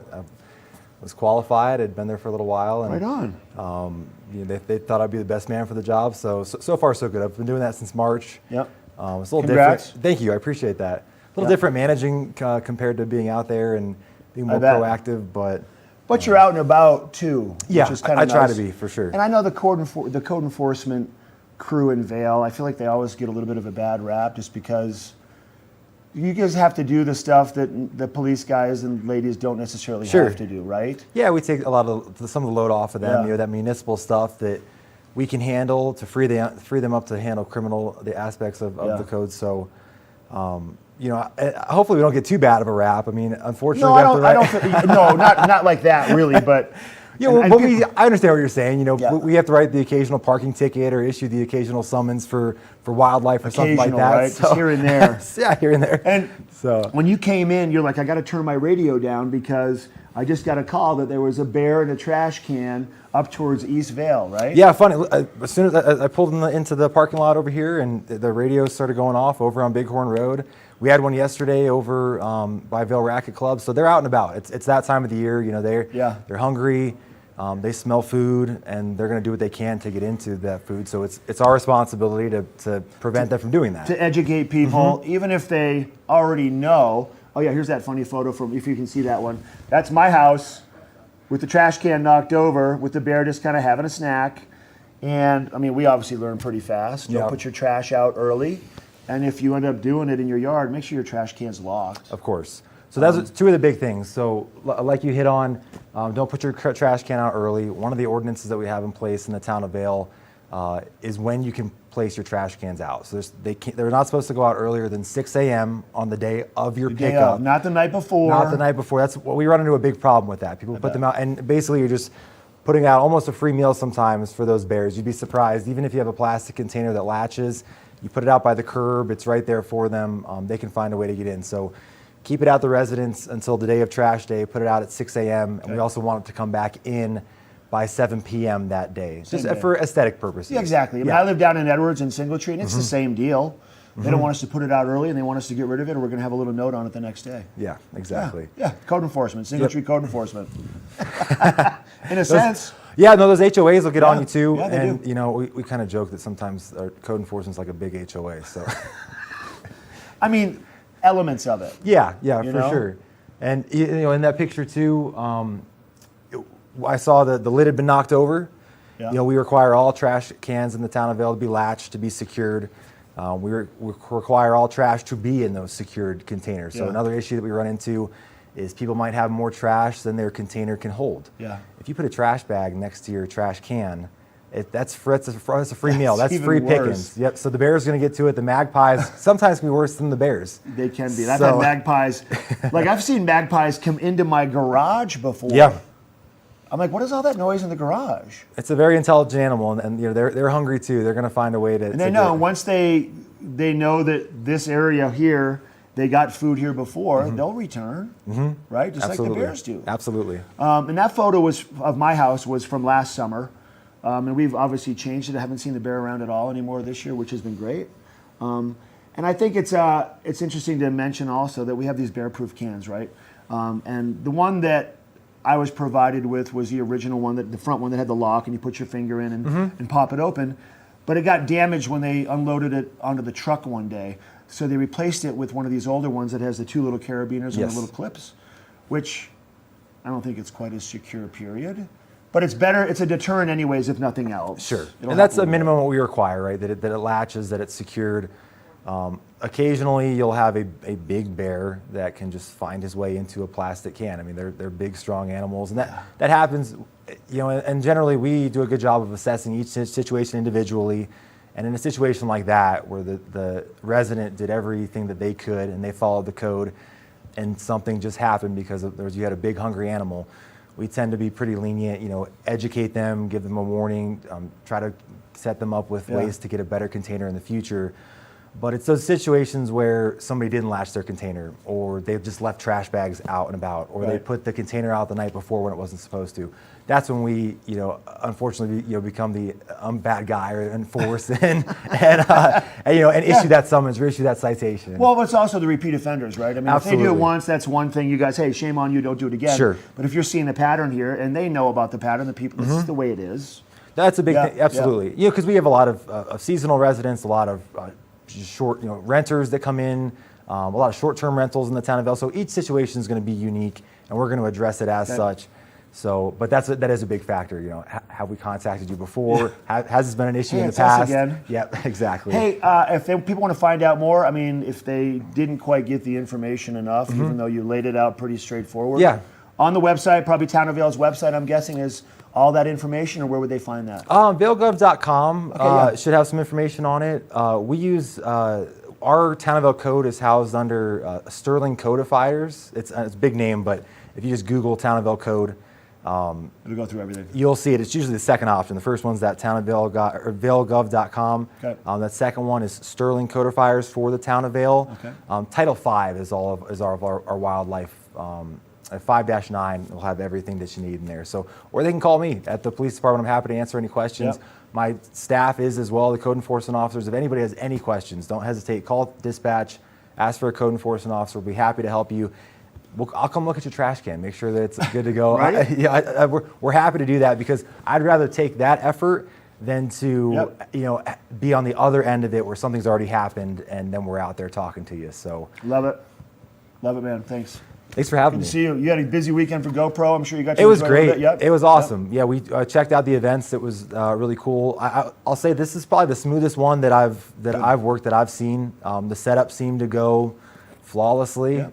was qualified. I'd been there for a little while, and Right on. You know, they thought I'd be the best man for the job. So far so good. I've been doing that since March. Yep. It's a little Congrats. different. Thank you. I appreciate that. A little Yep. different managing compared to being out there and being more I bet. proactive, but But you're out and about too. Yeah, which is kind I of try nice. to be, for sure. And I know the code enforcement crew in Vail. I feel like they always get a little bit of a bad rap just because you guys have to do the stuff that the police guys and ladies don't necessarily Sure. have to do, right? Yeah, we take a lot of some of the load off of them. Yeah. You know, that municipal stuff that we can handle to free them up to handle the aspects of Yeah. the code. So, you know, hopefully we don't get too bad of a rap. I mean, unfortunately, No, I don't think, no, not like that really, but. Yeah, well, I understand what you're saying. You know, we have to write the occasional parking ticket or issue the occasional summons for wildlife or something like that. Right? Just here and there. Yeah, here and there. And so when you came in, you're like, I got to turn my radio down because I just got a call that there was a bear in a trash can up towards East Vail, right? Yeah, funny. As soon as I pulled into the parking lot over here, and the radio started going off over on Bighorn Road. We had one yesterday over by Vail Racket Club, so they're out and about. It's that time of the year. You know, they're hungry. They smell food, and they're going to do what they can to get into that food. So it's our responsibility to prevent them from doing that. To educate people, even if they already know. Oh yeah, here's that funny photo from, if you can see that one. That's my house with the trash can knocked over, with the bear just kind of having a snack. And I mean, we obviously learn pretty fast. Don't put your trash out early. And if you end up doing it in your yard, make sure your trash can's locked. Of course. So that's two of the big things. So like you hit on, don't put your trash can out early. One of the ordinances that we have in place in the town of Vail is when you can place your trash cans out. So they're not supposed to go out earlier than 6 a.m. on the day of your pickup. Not the night before. Not the night before. That's what we run into a big problem with that. People put them out, and basically you're just putting out almost a free meal sometimes for those bears. You'd be surprised, even if you have a plastic container that latches, you put it out by the curb, it's right there for them. They can find a way to get in. So keep it out the residence until the day of trash day, put it out at 6 a.m. And we also want it to come back in by 7 p.m. that day, just for aesthetic purposes. Yeah, exactly. I mean, I live down in Edwards and Singletree, and it's the same deal. They don't want us to put it out early, and they want us to get rid of it, or we're going to have a little note on it the next day. Yeah, exactly. Yeah, code enforcement, Singletree code enforcement. In a sense. Yeah, no, those HOAs will get on you too. Yeah, they and, do. you know, we kind of joke that sometimes our code enforcement's like a big HOA, so. I mean, elements of it. Yeah, You for know? sure. And, you know, in that picture too, I saw that the lid had been knocked over. Yeah. You know, we require all trash cans in the town of Vail to be latched, to be secured. We require all trash to be in those secured containers. So Yeah. another issue that we run into is people might have more trash than their container can hold. Yeah. If you put a trash bag next to your trash can, that's a free meal. That's That's even free worse. pickings. Yep. So the bear's going to get to it. The magpies sometimes can be worse than the bears. They can be. I've had magpies. Like, I've seen magpies come into my garage before. Yeah. I'm like, what is all that noise in the garage? It's a very intelligent animal, and you know they're hungry too. They're going to find a way to. And they know once they know that this area here, they got food here before, they'll return, right? Just like the bears do. Absolutely. And that photo of my house was from last summer, and we've obviously changed it. I haven't seen the bear around at all anymore this year, which has been great. And I think it's interesting to mention also that we have these bear-proof cans, right? And the one that I was provided with was the original one, the front one that had the lock, and you put your finger in and pop it open. But it got damaged when they unloaded it onto the truck one day. So they replaced it with one of these older ones that has the two little carabiners and the little clips, which I don't think it's quite as secure, period. But it's better, it's a deterrent anyways, if nothing else. Sure. It'll And that's help a minimum what we require, right? That it latches, that it's secured. Occasionally you'll have a big bear that can just find his way into a plastic can. I mean, they're big, strong animals, and that happens, you know, and generally we do a good job of assessing each situation individually. And in a situation like that, where the resident did everything that they could and they followed the code, and something just happened because you had a big hungry animal, we tend to be pretty lenient, you know, educate them, give them a warning, try to set them up with ways to get a better container in the future. But it's those situations where somebody didn't latch their container, or they've just left trash bags out and about, or they put the container out the night before when it wasn't supposed to. That's when we, you know, unfortunately, you know, become the bad guy or enforce and you know, and issue that summons or issue that citation. Well, it's also the repeat offenders, right? I mean, Absolutely. if they do it once, that's one thing. You guys, hey, shame on you, don't do it again. Sure. But if you're seeing a pattern here, and they know about the pattern, the people, this is the way it is. That's a big thing, absolutely. You know, because we have a lot of seasonal residents, a lot of short, you know, renters that come in, a lot of short-term rentals in the town of Vail. So each situation is going to be unique, and we're going to address it as such. So, but that is a big factor. You know, have we contacted you before? Has this been an issue in the it's us past? again. Yep, exactly. Hey, if people want to find out more, I mean, if they didn't quite get the information enough, even though you laid it out pretty straightforward. Yeah. On the website, probably Town of Vail's website, I'm guessing, is all that information, or where would they find that? VailGov.com should have some information on it. We use our Town of Vail code is housed under Sterling Codifiers. It's a big name, but if you just Google Town of Vail code, it'll go through everything. You'll see it. It's usually the second option. The first one's that Town of Vail or VailGov.com. Okay. That second one is Sterling Codifiers for the Town of Vail. Okay. Title 5 is all of our wildlife. 5-9 will have everything that you need in there. So, or they can call me at the police department. I'm happy to answer any questions. Yep. My staff is as well, the code enforcement officers. If anybody has any questions, don't hesitate. Call dispatch, ask for a code enforcement officer. We'll be happy to help you. I'll come look at your trash can, make sure that it's good to go. Right? We're happy to do that because I'd rather take that effort than to be on the other end of it where something's already happened and then we're out there talking to you. So Love it, man. Thanks. Thanks for having Good me. to see you. You had a busy weekend for GoPro. I'm sure you got to It was enjoy a little great. bit. Yep. It was awesome. Yeah, we checked out the events. It was really cool. I'll say this is probably the smoothest one that I've worked, that I've seen. The setup seemed to go flawlessly.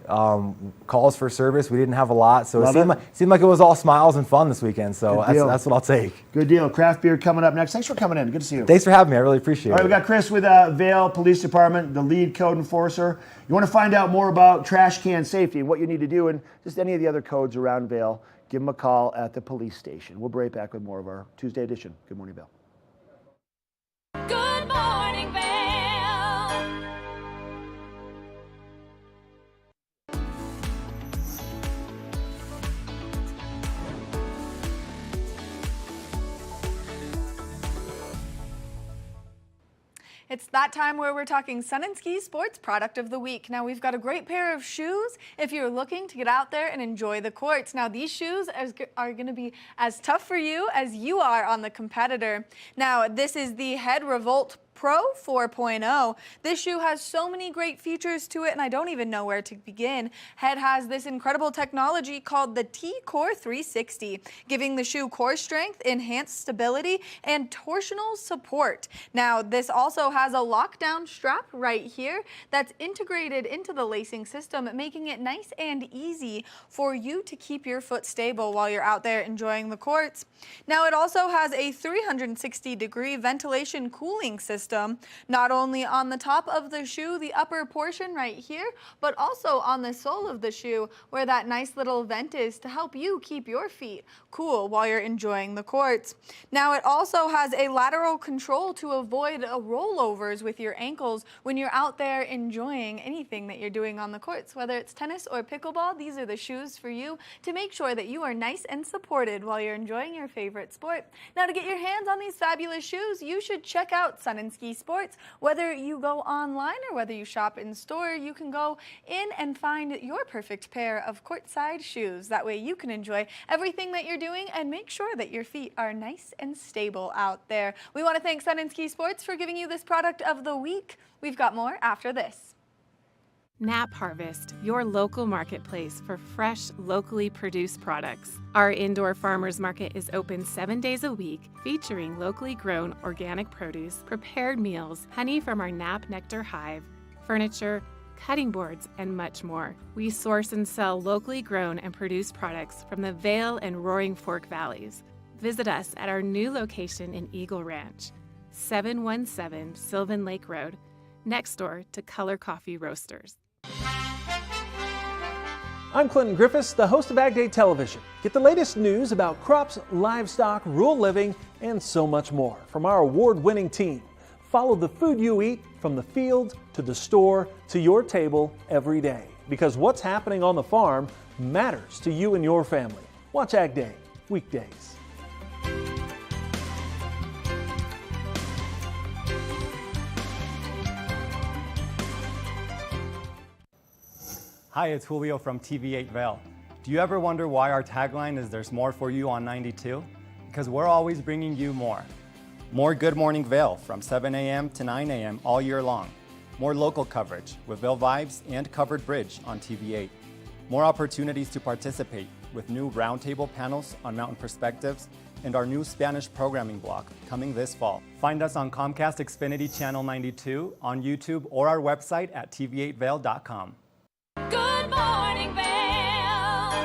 Calls for service, we didn't have a lot, so it seemed like it was all smiles and fun this weekend. So that's what I'll take. Good deal. Craft beer coming up next. Thanks for coming in. Good to see you. Thanks for having me. I really appreciate it. All right, we got Chris with Vail Police Department, the lead code enforcer. You want to find out more about trash can safety and what you need to do and just any of the other codes around Vail, give them a call at the police station. We'll be right back with more of our Tuesday edition. Good morning, Vail. Good morning, Vail. It's that time where we're talking Sun and Ski Sports Product of the Week. Now, we've got a great pair of shoes if you're looking to get out there and enjoy the courts. Now, these shoes are going to be as tough for you as you are on the competitor. Now, this is the Head Revolt Pro 4.0. This shoe has so many great features to it, and I don't even know where to begin. Head has this incredible technology called the T-Core 360, giving the shoe core strength, enhanced stability, and torsional support. Now, this also has a lockdown strap right here that's integrated into the lacing system, making it nice and easy for you to keep your foot stable while you're out there enjoying the courts. Now, it also has a 360-degree ventilation cooling system, not only on the top of the shoe, the upper portion right here, but also on the sole of the shoe where that nice little vent is to help you keep your feet cool while you're enjoying the courts. Now, it also has a lateral control to avoid rollovers with your ankles when you're out there enjoying anything that you're doing on the courts. Whether it's tennis or pickleball, these are the shoes for you to make sure that you are nice and supported while you're enjoying your favorite sport. Now, to get your hands on these fabulous shoes, you should check out Sun and Ski Sports. Whether you go online or whether you shop in store, you can go in and find your perfect pair of courtside shoes. That way you can enjoy everything that you're doing and make sure that your feet are nice and stable out there. We want to thank Sun and Ski Sports for giving you this product of the week. We've got more after this. Nap Harvest, your local marketplace for fresh, locally produced products. Our indoor farmers market is open 7 days a week, featuring locally grown organic produce, prepared meals, honey from our Nap Nectar hive, furniture, cutting boards, and much more. We source and sell locally grown and produced products from the Vail and Roaring Fork Valleys. Visit us at our new location in Eagle Ranch, 717 Sylvan Lake Road, next door to Color Coffee Roasters. I'm Clinton Griffiths, the host of Ag Day Television. Get the latest news about crops, livestock, rural living, and so much more from our award-winning team. Follow the food you eat from the field to the store to your table every day, because what's happening on the farm matters to you and your family. Watch Ag Day weekdays. Hi, it's Julio from TV8 Vail. Do you ever wonder why our tagline is "There's more for you on 92"? Because we're always bringing you more. More Good Morning Vail from 7 a.m. to 9 a.m. all year long. More local coverage with Vail Vibes and Covered Bridge on TV8. More opportunities to participate with new roundtable panels on mountain perspectives and our new Spanish programming block coming this fall. Find us on Comcast Xfinity Channel 92, on YouTube, or our website at tv8vail.com. Good morning, Vail.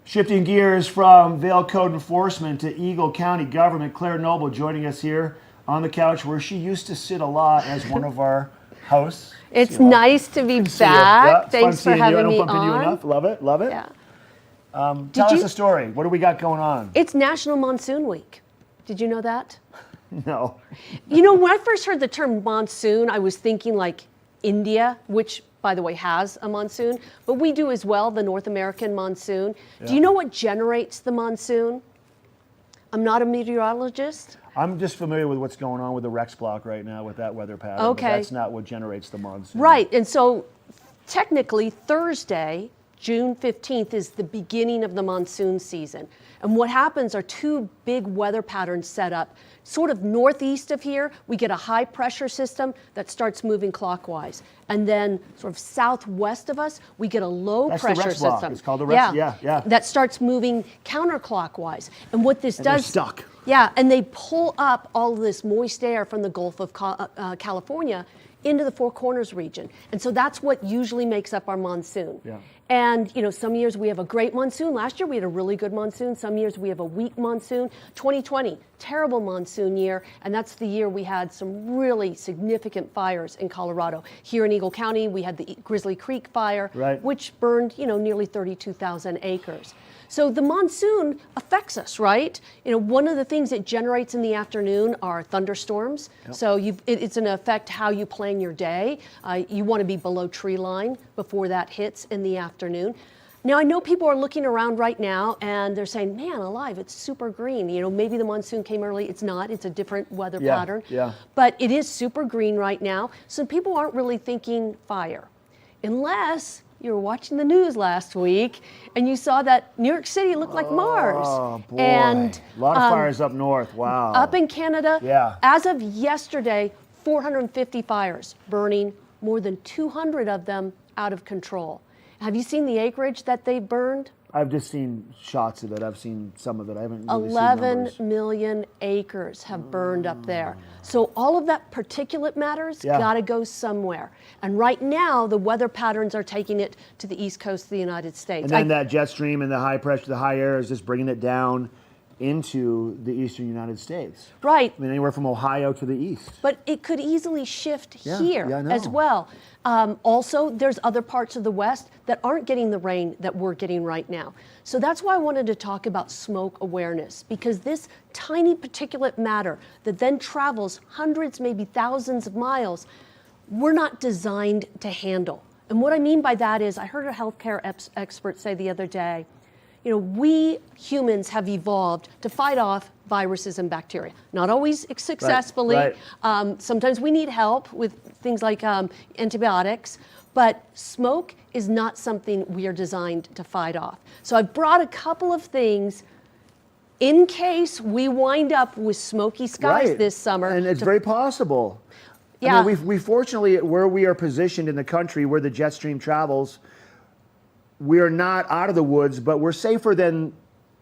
Shifting gears from Vail Code Enforcement to Eagle County Government, Claire Noble joining us here on the couch where she used to sit a lot as one of our hosts. It's nice to be back. Yeah, Thanks for having me on. You enough. Love it, love it. Yeah. Tell us a story. What do we got going on? It's National Monsoon Week. Did you know that? No. You know, when I first heard the term monsoon, I was thinking like India, which, by the way, has a monsoon, but we do as well, the North American monsoon. Yeah. Do you know what generates the monsoon? I'm not a meteorologist. I'm just familiar with what's going on with the Rex block right now with that weather pattern. Okay. But that's not what generates the monsoon. Right, and so technically Thursday, June 15th, is the beginning of the monsoon season. And what happens are two big weather patterns set up. Sort of northeast of here, we get a high pressure system that starts moving clockwise. And then sort of southwest of us, we get a low That's pressure the Rex block. system. It's called the Rex, yeah. That starts moving counterclockwise. And what this And does... they're stuck. Yeah, and they pull up all of this moist air from the Gulf of California into the Four Corners region. And so that's what usually makes up our monsoon. Yeah. And, you know, some years we have a great monsoon. Last year we had a really good monsoon. Some years we have a weak monsoon. 2020, terrible monsoon year. And that's the year we had some really significant fires in Colorado. Here in Eagle County, we had the Grizzly Creek fire, Right. which burned, you know, nearly 32,000 acres. So the monsoon affects us, right? You know, one of the things it generates in the afternoon are thunderstorms. Yep. So it's going to affect how you plan your day. You want to be below tree line before that hits in the afternoon. Now, I know people are looking around right now and they're saying, man alive, it's super green. You know, maybe the monsoon came early. It's not. It's a different weather pattern. Yeah. But it is super green right now. So people aren't really thinking fire. Unless you were watching the news last week and you saw that New York City looked like Mars. Oh, boy. And a lot of fires up north. Wow. up in Canada, Yeah. as of yesterday, 450 fires burning, more than 200 of them out of control. Have you seen the acreage that they've burned? I've just seen shots of it. I've seen some of it. I haven't really 11 seen numbers. million acres have burned up there. So all of that particulate matter's Yeah. got to go somewhere. And right now, the weather patterns are taking it to the east coast of the United States. And then that jet stream and the high pressure, the high air is just bringing it down into the eastern United States. Right. I mean, anywhere from Ohio to the east. But it could easily shift Yeah, here yeah, I know. as well. Also, there's other parts of the West that aren't getting the rain that we're getting right now. So that's why I wanted to talk about smoke awareness, because this tiny particulate matter that then travels hundreds, maybe thousands of miles, we're not designed to handle. And what I mean by that is, I heard a healthcare expert say the other day, you know, we humans have evolved to fight off viruses and bacteria. Not always successfully. right. Sometimes we need help with things like antibiotics, but smoke is not something we are designed to fight off. So I've brought a couple of things in case we wind up with smoky skies Right. this summer. And it's very possible. Yeah. I mean, we fortunately, where we are positioned in the country, where the jet stream travels, we are not out of the woods, but we're safer than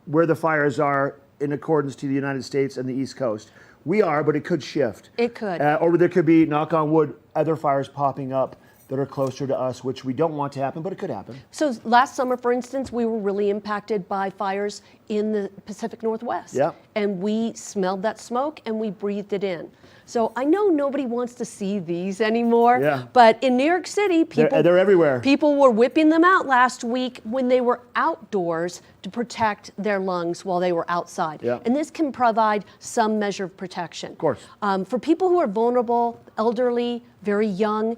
where the fires are in accordance to the United States and the East Coast. We are, but it could shift. It could. Or there could be, knock on wood, other fires popping up that are closer to us, which we don't want to happen, but it could happen. So last summer, for instance, we were really impacted by fires in the Pacific Northwest. Yeah. And we smelled that smoke and we breathed it in. So I know nobody wants to see these anymore, Yeah. but in New York City, They're everywhere. People were whipping them out last week when they were outdoors to protect their lungs while they were outside. Yeah. And this can provide some measure of protection. Of course. For people who are vulnerable, elderly, very young,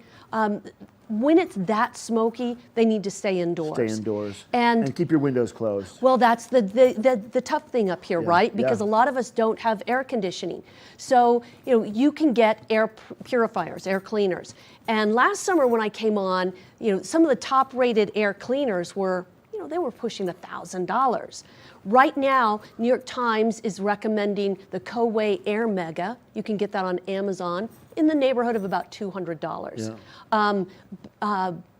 when it's that smoky, they need to stay indoors. Stay indoors. And keep your windows closed. well, that's the tough thing up here, Yeah, right? Because yeah. a lot of us don't have air conditioning. So, you know, you can get air purifiers, air cleaners. And last summer when I came on, you know, some of the top rated air cleaners were, you know, they were pushing $1,000. Right now, New York Times is recommending the Coway Air Mega. You can get that on Amazon in the neighborhood of about $200.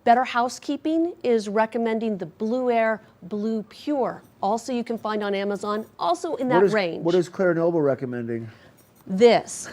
Better Housekeeping is recommending the Blue Air Blue Pure Also, you can find on Amazon, also in that range. What is Claire Noble recommending? This.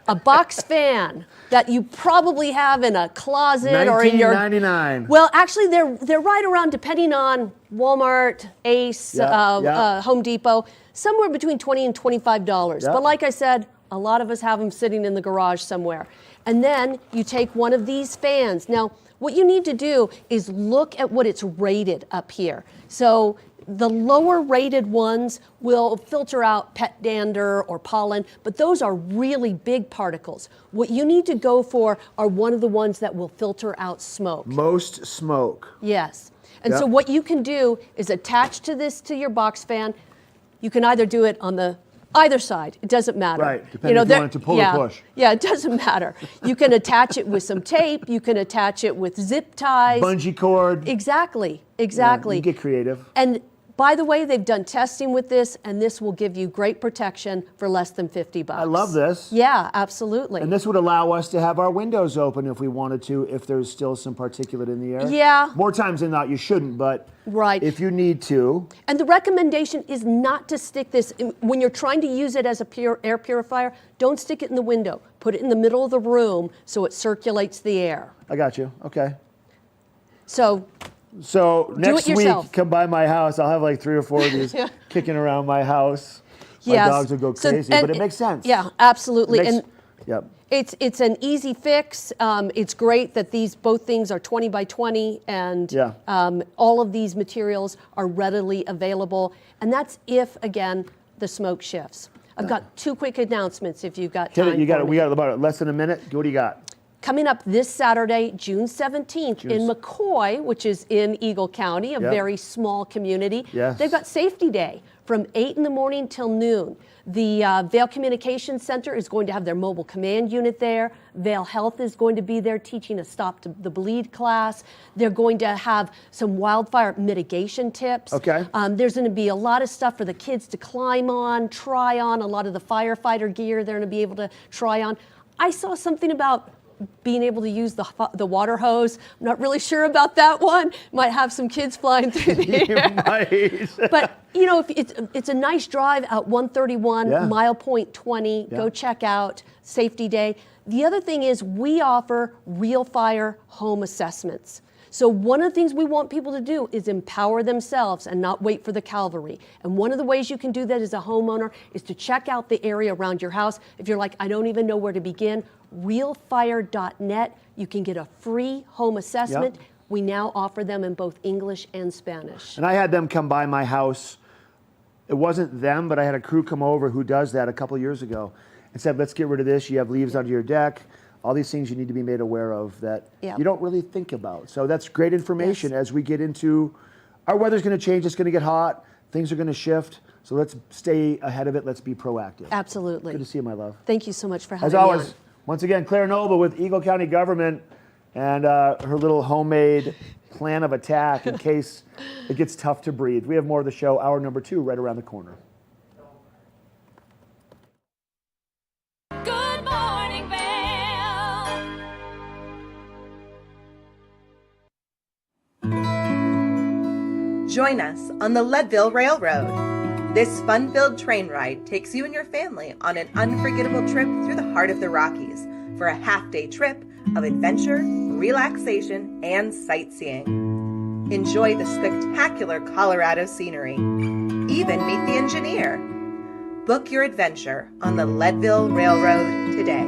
A box fan that you probably have in a closet or in your... $19.99. Well, actually, they're right around, depending on Walmart, Ace, Home Depot, somewhere between $20 and $25. Yeah. But like I said, a lot of us have them sitting in the garage somewhere. And then you take one of these fans. Now, what you need to do is look at what it's rated up here. So the lower rated ones will filter out pet dander or pollen, but those are really big particles. What you need to go for are one of the ones that will filter out smoke. Most smoke. Yes. And so what you can do is attach to this to your box fan. You can either do it on the either side, it doesn't matter. Right, depending if you want it to pull or push. Yeah, it doesn't matter. You can attach it with some tape, you can attach it with zip ties. Bungee cord. Exactly. Yeah, you get creative. And by the way, they've done testing with this, and this will give you great protection for less than $50. I love this. Yeah, absolutely. And this would allow us to have our windows open if we wanted to, if there's still some particulate in the air. Yeah. More times than not, you shouldn't, but right. if you need to. And the recommendation is not to stick this, when you're trying to use it as a pure air purifier, don't stick it in the window. Put it in the middle of the room so it circulates the air. I got you. Okay. So next week, come by my house. I'll have like 3 or 4 of these kicking around my house. My dogs will go crazy, but it makes sense. Yeah, absolutely. Yep. It's an easy fix. It's great that both things are 20 by 20, and all of these materials are readily available. And that's if, again, the smoke shifts. I've got 2 quick announcements if you've got time. We got about less than a minute. What do you got? Coming up this Saturday, June 17th, in McCoy, which is in Eagle County, a very small community. Yes. They've got Safety Day from 8 in the morning till noon. The Vail Communications Center is going to have their mobile command unit there. Vail Health is going to be there teaching a Stop to the Bleed class. They're going to have some wildfire mitigation tips. Okay. There's going to be a lot of stuff for the kids to climb on, try on, a lot of the firefighter gear they're going to be able to try on. I saw something about being able to use the water hose. I'm not really sure about that one. Might have some kids flying through the air. But you know, it's a nice drive out 131, mile point 20. Go check out Safety Day. The other thing is we offer real fire home assessments. So one of the things we want people to do is empower themselves and not wait for the cavalry. And one of the ways you can do that as a homeowner is to check out the area around your house. If you're like, I don't even know where to begin, realfire.net, you can get a free home assessment. Yep. We now offer them in both English and Spanish. And I had them come by my house. It wasn't them, but I had a crew come over who does that a couple years ago and said, let's get rid of this. You have leaves under your deck. All these things you need to be made aware of that you don't really think about. So that's great information as we get into, our weather's going to change. It's going to get hot. Things are going to shift. So let's stay ahead of it. Let's be proactive. Absolutely. Good to see you, my love. Thank you so much for having As me always, on. once again, Claire Noble with Eagle County Government and her little homemade plan of attack in case it gets tough to breathe. We have more of the show, hour number 2, right around the corner. Good morning, Vail. Join us on the Leadville Railroad. This fun-filled train ride takes you and your family on an unforgettable trip through the heart of the Rockies for a half-day trip of adventure, relaxation, and sightseeing. Enjoy the spectacular Colorado scenery. Even meet the engineer. Book your adventure on the Leadville Railroad today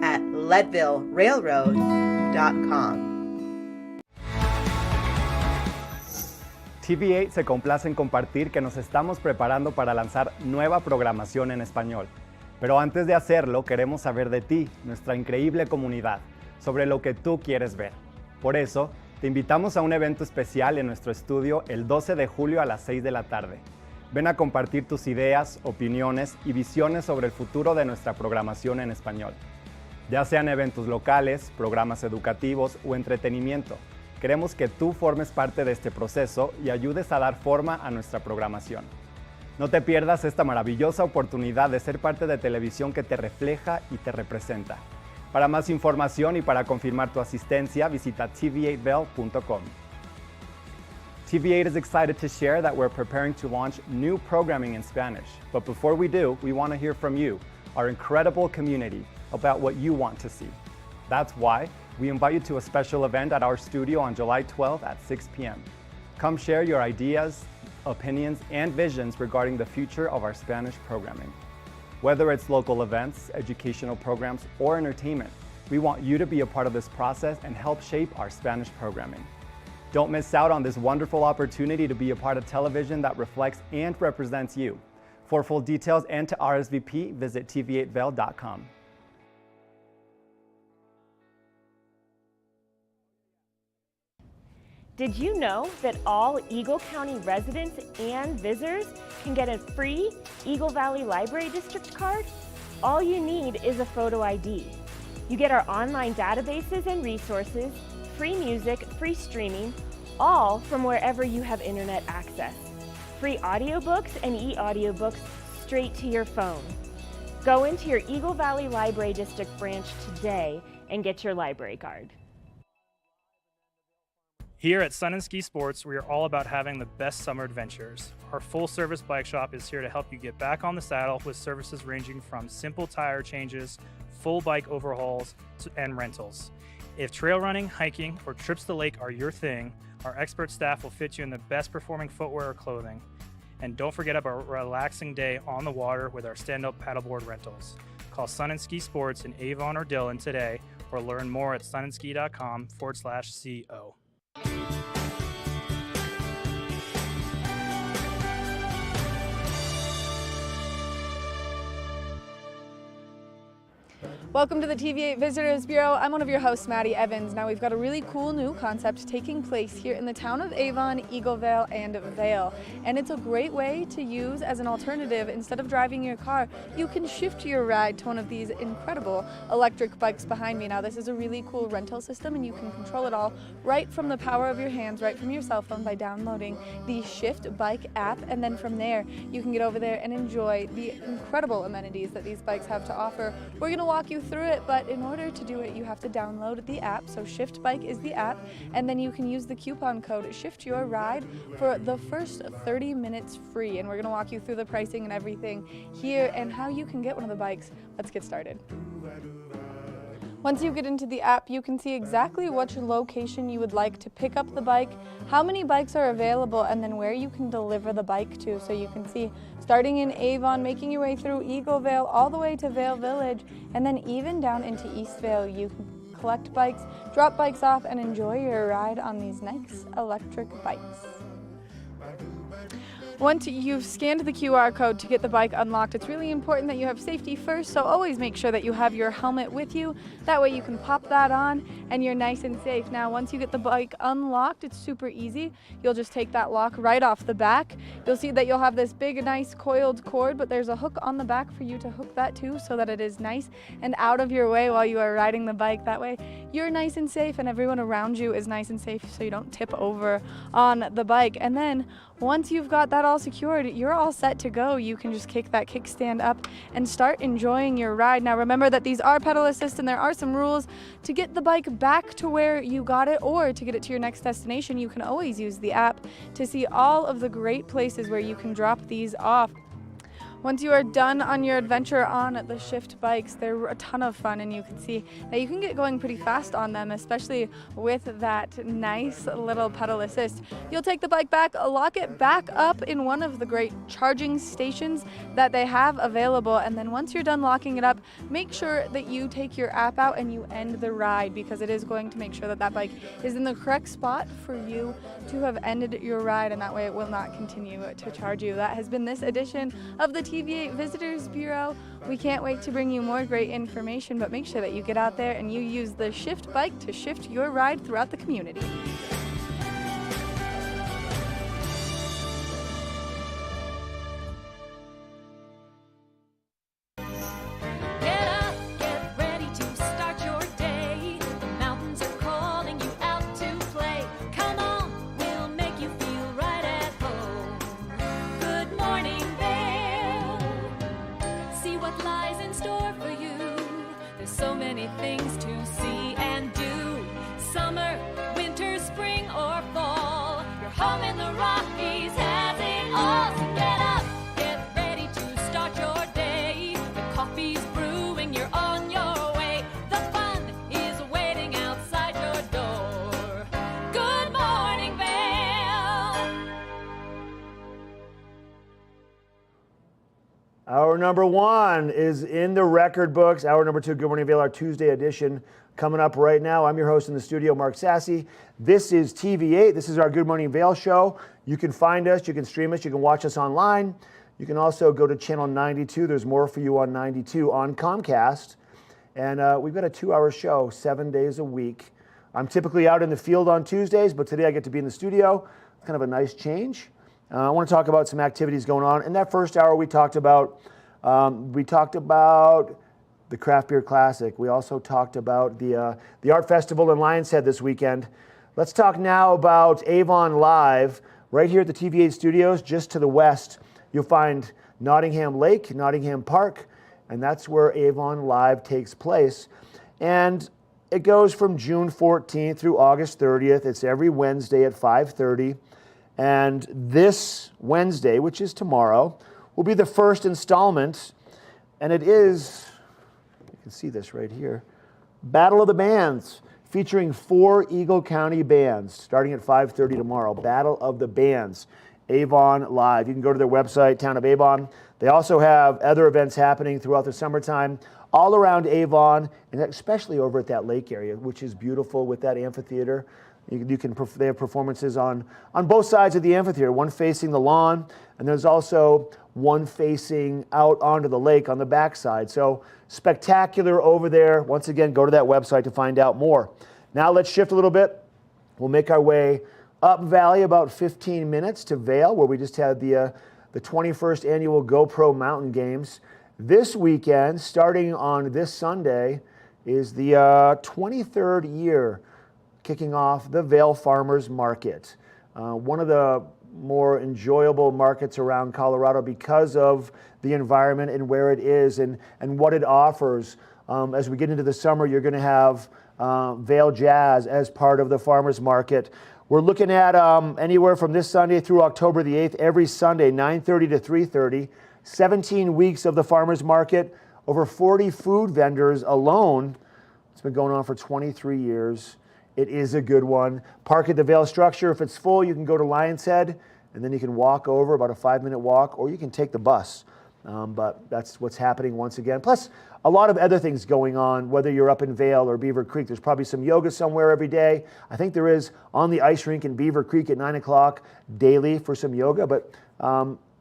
at leadvillerailroad.com. TV8 se complace en compartir que nos estamos preparando para lanzar nueva programación en español. Pero antes de hacerlo, queremos saber de ti, nuestra increíble comunidad, sobre lo que tú quieres ver. Por eso, te invitamos a un evento especial en nuestro estudio el 12 de julio a las 6 de la tarde. Ven a compartir tus ideas, opiniones y visiones sobre el futuro de nuestra programación en español. Ya sean eventos locales, programas educativos o entretenimiento, queremos que tú formes parte de este proceso y ayudes a dar forma a nuestra programación. No te pierdas esta maravillosa oportunidad de ser parte de televisión que te refleja y te representa. Para más información y para confirmar tu asistencia, visita tv8vail.com. TV8 is excited to share that we're preparing to launch new programming in Spanish. But before we do, we want to hear from you, our incredible community, about what you want to see. That's why we invite you to a special event at our studio on July 12th at 6 p.m. Come share your ideas, opinions, and visions regarding the future of our Spanish programming. Whether it's local events, educational programs, or entertainment, we want you to be a part of this process and help shape our Spanish programming. Don't miss out on this wonderful opportunity to be a part of television that reflects and represents you. For full details and to RSVP, visit tv8vail.com. Did you know that all Eagle County residents and visitors can get a free Eagle Valley Library District card? All you need is a photo ID. You get our online databases and resources, free music, free streaming, all from wherever you have internet access. Free audiobooks and e-audiobooks straight to your phone. Go into your Eagle Valley Library District branch today and get your library card. Here at Sun and Ski Sports, we are all about having the best summer adventures. Our full-service bike shop is here to help you get back on the saddle with services ranging from simple tire changes, full bike overhauls, and rentals. If trail running, hiking, or trips to the lake are your thing, our expert staff will fit you in the best performing footwear or clothing. And don't forget about a relaxing day on the water with our stand-up paddleboard rentals. Call Sun and Ski Sports in Avon or Dillon today, or learn more at sunandski.com/CO. Welcome to the TV8 Visitors Bureau. I'm one of your hosts, Maddie Evans. Now we've got a really cool new concept taking place here in the town of Avon, Eagleville, and Vail. And it's a great way to use as an alternative. Instead of driving your car, you can shift your ride to one of these incredible electric bikes behind me. Now this is a really cool rental system, and you can control it all right from the power of your hands, right from your cell phone by downloading the Shift Bike app. And then from there, you can get over there and enjoy the incredible amenities that these bikes have to offer. We're going to walk you through it, but in order to do it, you have to download the app. So Shift Bike is the app, and then you can use the coupon code Shift Your Ride for the first 30 minutes free. And we're going to walk you through the pricing and everything here and how you can get one of the bikes. Let's get started. Once you get into the app, you can see exactly which location you would like to pick up the bike, how many bikes are available, and then where you can deliver the bike to. So you can see starting in Avon, making your way through Eagleville, all the way to Vail Village, and then even down into East Vail. You can collect bikes, drop bikes off, and enjoy your ride on these nice electric bikes. Once you've scanned the QR code to get the bike unlocked, it's really important that you have safety first, so always make sure that you have your helmet with you. That way you can pop that on and you're nice and safe. Now, once you get the bike unlocked, it's super easy. You'll just take that lock right off the back. You'll see that you'll have this big, nice coiled cord, but there's a hook on the back for you to hook that to so that it is nice and out of your way while you are riding the bike. That way you're nice and safe and everyone around you is nice and safe so you don't tip over on the bike. And then once you've got that all secured, you're all set to go. You can just kick that kickstand up and start enjoying your ride. Now remember that these are pedal assist and there are some rules. To get the bike back to where you got it or to get it to your next destination, you can always use the app to see all of the great places where you can drop these off. Once you are done on your adventure on the Shift bikes, they're a ton of fun, and you can see that you can get going pretty fast on them, especially with that nice little pedal assist. You'll take the bike back, lock it back up in one of the great charging stations that they have available, and then once you're done locking it up, make sure that you take your app out and you end the ride, because it is going to make sure that that bike is in the correct spot for you to have ended your ride, and that way it will not continue to charge you. That has been this edition of the TV8 Visitors Bureau. We can't wait to bring you more great information, but make sure that you get out there and you use the Shift bike to shift your ride throughout the community. So many things to see and do. Summer, winter, spring, or fall. You're home in the the Rockies has it all. So get up, get ready to start your day. The coffee's brewing, you're on your way. The fun is waiting outside your door. Good morning, Vail. Hour number 1 is in the record books. Hour number 2, Good Morning Vail, our Tuesday edition, coming up right now. I'm your host in the studio, Mark Sassy. This is TV8. This is our Good Morning Vail show. You can find us, you can stream us, you can watch us online. You can also go to channel 92. There's more for you on 92 on Comcast. And we've got a 2-hour show, 7 days a week. I'm typically out in the field on Tuesdays, but today I get to be in the studio. It's kind of a nice change. I want to talk about some activities going on. In that first hour, we talked about the Craft Beer Classic. We also talked about the Art Festival in Lion's Head this weekend. Let's talk now about Avon Live. Right here at the TV8 studios, just to the west, you'll find Nottingham Lake, Nottingham Park, and that's where Avon Live takes place. And it goes from June 14th through August 30th. It's every Wednesday at 5:30. And this Wednesday, which is tomorrow, will be the first installment. And it is, you can see this right here, Battle of the Bands, featuring 4 Eagle County bands, starting at 5:30 tomorrow. Battle of the Bands, Avon Live. You can go to their website, Town of Avon. They also have other events happening throughout the summertime, all around Avon, and especially over at that lake area, which is beautiful with that amphitheater. They have performances on both sides of the amphitheater, one facing the lawn, and there's also one facing out onto the lake on the backside. So spectacular over there. Once again, go to that website to find out more. Now let's shift a little bit. We'll make our way up valley about 15 minutes to Vail, where we just had the 21st annual GoPro Mountain Games. This weekend, starting on this Sunday, is the 23rd year kicking off the Vail Farmers Market. One of the more enjoyable markets around Colorado because of the environment and where it is and what it offers. As we get into the summer, you're going to have Vail Jazz as part of the Farmers Market. We're looking at anywhere from this Sunday through October the 8th, every Sunday, 9:30 to 3:30, 17 weeks of the Farmers Market, over 40 food vendors alone. It's been going on for 23 years. It is a good one. Park at the Vail structure. If it's full, you can go to Lion's Head, and then you can walk over, about a 5-minute walk, or you can take the bus. But that's what's happening once again. Plus, a lot of other things going on, whether you're up in Vail or Beaver Creek. There's probably some yoga somewhere every day. I think there is on the ice rink in Beaver Creek at 9 o'clock daily for some yoga. But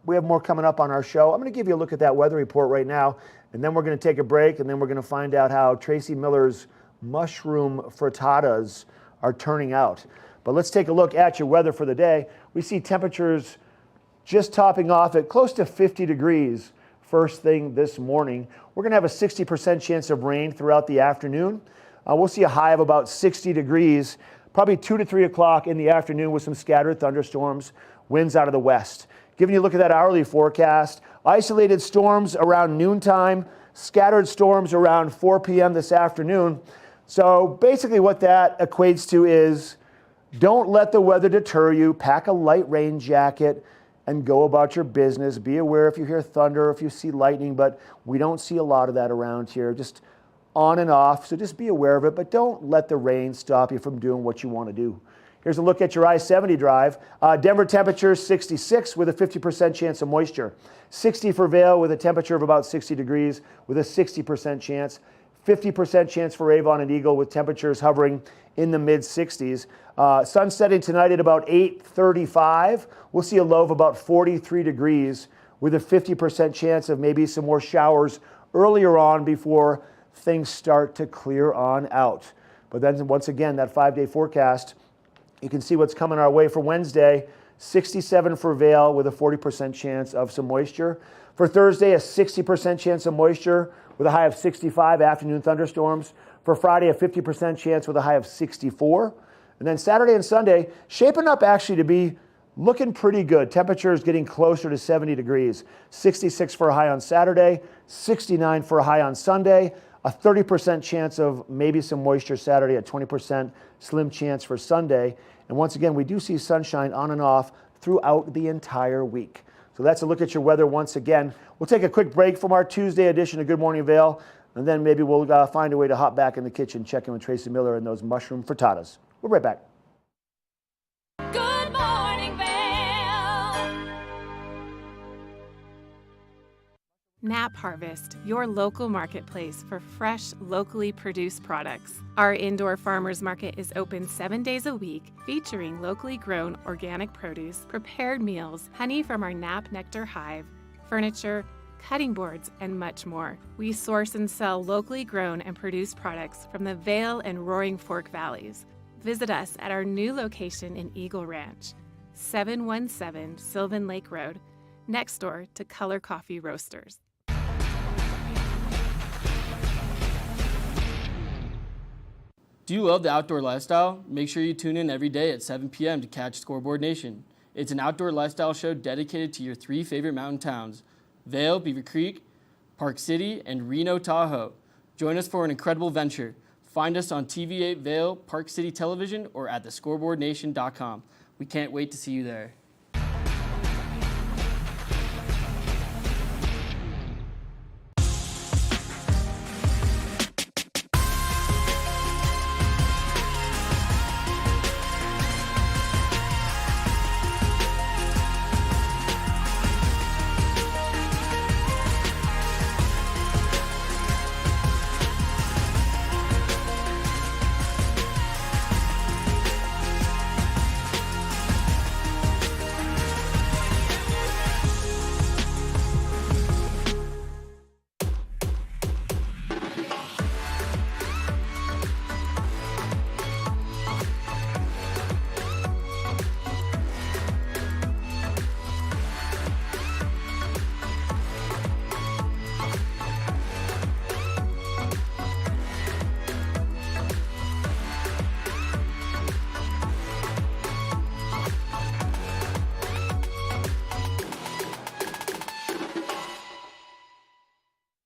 we have more coming up on our show. I'm going to give you a look at that weather report right now, and then we're going to take a break, and then we're going to find out how Tracy Miller's mushroom frittatas are turning out. But let's take a look at your weather for the day. We see temperatures just topping off at close to 50 degrees first thing this morning. We're going to have a 60% chance of rain throughout the afternoon. We'll see a high of about 60 degrees, probably 2 to 3 o'clock in the afternoon with some scattered thunderstorms, winds out of the west. Giving you a look at that hourly forecast, isolated storms around noontime, scattered storms around 4 p.m. this afternoon. So basically what that equates to is don't let the weather deter you. Pack a light rain jacket and go about your business. Be aware if you hear thunder, if you see lightning, but we don't see a lot of that around here, just on and off. So just be aware of it, but don't let the rain stop you from doing what you want to do. Here's a look at your I-70 drive. Denver temperature 66 with a 50% chance of moisture. 60 for Vail with a temperature of about 60 degrees with a 60% chance. 50% chance for Avon and Eagle with temperatures hovering in the mid-60s. Sun setting tonight at about 8:35. We'll see a low of about 43 degrees with a 50% chance of maybe some more showers earlier on before things start to clear on out. But then once again, that 5-day forecast, you can see what's coming our way for Wednesday. 67 for Vail with a 40% chance of some moisture. For Thursday, a 60% chance of moisture with a high of 65, afternoon thunderstorms. For Friday, a 50% chance with a high of 64. And then Saturday and Sunday, shaping up actually to be looking pretty good. Temperatures getting closer to 70 degrees. 66 for a high on Saturday, 69 for a high on Sunday, a 30% chance of maybe some moisture Saturday, a 20% slim chance for Sunday. And once again, we do see sunshine on and off throughout the entire week. So that's a look at your weather once again. We'll take a quick break from our Tuesday edition of Good Morning Vail, and then maybe we'll find a way to hop back in the kitchen, check in with Tracy Miller and those mushroom frittatas. We'll be right back. Good morning, Vail. Nap Harvest, your local marketplace for fresh, locally produced products. Our indoor farmers market is open 7 days a week, featuring locally grown organic produce, prepared meals, honey from our Nap Nectar hive, furniture, cutting boards, and much more. We source and sell locally grown and produced products from the Vail and Roaring Fork Valleys. Visit us at our new location in Eagle Ranch, 717 Sylvan Lake Road, next door to Color Coffee Roasters. Do you love the outdoor lifestyle? Make sure you tune in every day at 7 p.m. to catch Scoreboard Nation. It's an outdoor lifestyle show dedicated to your 3 favorite mountain towns, Vail, Beaver Creek, Park City, and Reno, Tahoe. Join us for an incredible venture. Find us on TV8 Vail, Park City Television, or at thescoreboardnation.com. We can't wait to see you there.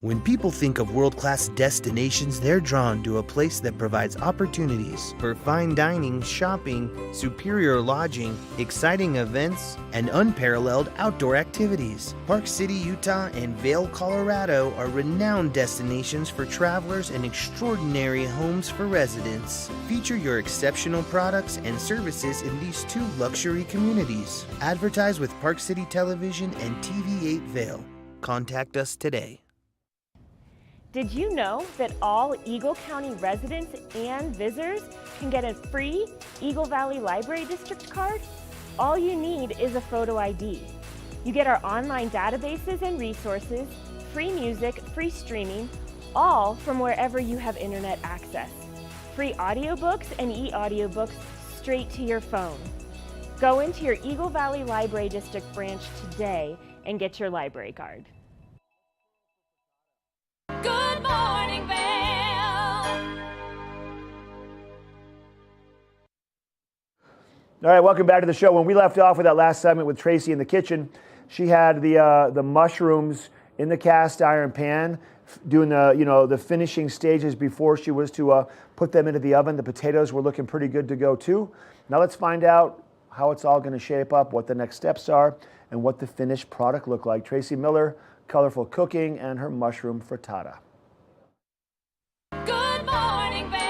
When people think of world-class destinations, they're drawn to a place that provides opportunities for fine dining, shopping, superior lodging, exciting events, and unparalleled outdoor activities. Park City, Utah, and Vail, Colorado are renowned destinations for travelers and extraordinary homes for residents. Feature your exceptional products and services in these 2 luxury communities. Advertise with Park City Television and TV8 Vail. Contact us today. Did you know that all Eagle County residents and visitors can get a free Eagle Valley Library District card? All you need is a photo ID. You get our online databases and resources, free music, free streaming, all from wherever you have internet access. Free audiobooks and e-audiobooks straight to your phone. Go into your Eagle Valley Library District branch today and get your library card. Good morning, Vail. All right, welcome back to the show. When we left off with that last segment with Tracy in the kitchen, she had the mushrooms in the cast iron pan, doing the finishing stages before she was to put them into the oven. The potatoes were looking pretty good to go too. Now let's find out how it's all going to shape up, what the next steps are, and what the finished product look like. Tracy Miller, Colorful Cooking, and her mushroom frittata. Good morning, Vail.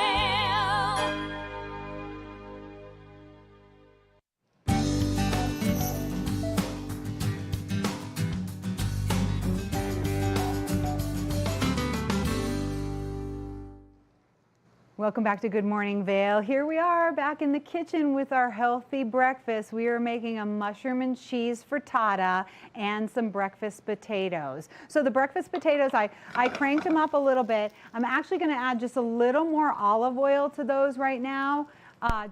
Welcome back to Good Morning Vail. Here we are back in the kitchen with our healthy breakfast. We are making a mushroom and cheese frittata and some breakfast potatoes. So the breakfast potatoes, I cranked them up a little bit. I'm actually going to add just a little more olive oil to those right now,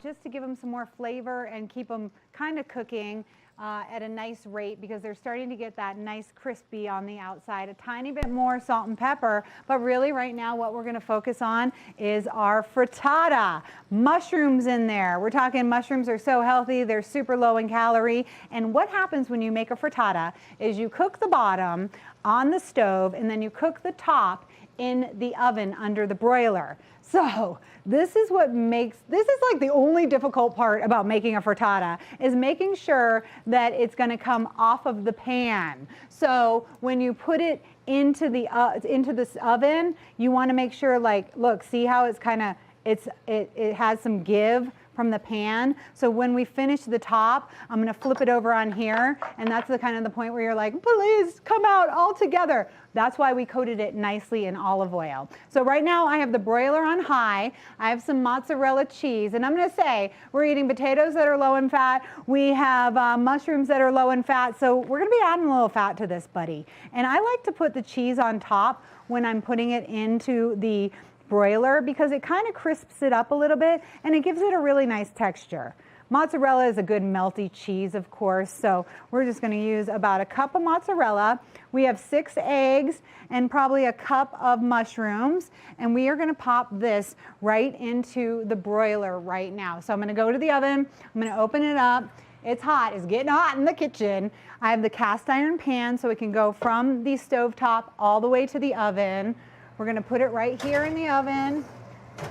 just to give them some more flavor and keep them kind of cooking at a nice rate, because they're starting to get that nice crispy on the outside. A tiny bit more salt and pepper, but really right now what we're going to focus on is our frittata. Mushrooms in there. We're talking mushrooms are so healthy, they're super low in calorie. And what happens when you make a frittata is you cook the bottom on the stove and then you cook the top in the oven under the broiler. So this is what makes, this is like the only difficult part about making a frittata, is making sure that it's going to come off of the pan. So when you put it into this oven, you want to make sure, like, look, see how it's kind of, it has some give from the pan. So when we finish the top, I'm going to flip it over on here, and that's the kind of the point where you're like, please come out all together. That's why we coated it nicely in olive oil. So right now I have the broiler on high. I have some mozzarella cheese, and I'm going to say we're eating potatoes that are low in fat. We have mushrooms that are low in fat. So we're going to be adding a little fat to this, buddy. And I like to put the cheese on top when I'm putting it into the broiler, because it kind of crisps it up a little bit and it gives it a really nice texture. Mozzarella is a good melty cheese, of course, so we're just going to use about a cup of mozzarella. We have 6 eggs and probably a cup of mushrooms, and we are going to pop this right into the broiler right now. So I'm going to go to the oven, I'm going to open it up. It's hot, it's getting hot in the kitchen. I have the cast iron pan so it can go from the stovetop all the way to the oven. We're going to put it right here in the oven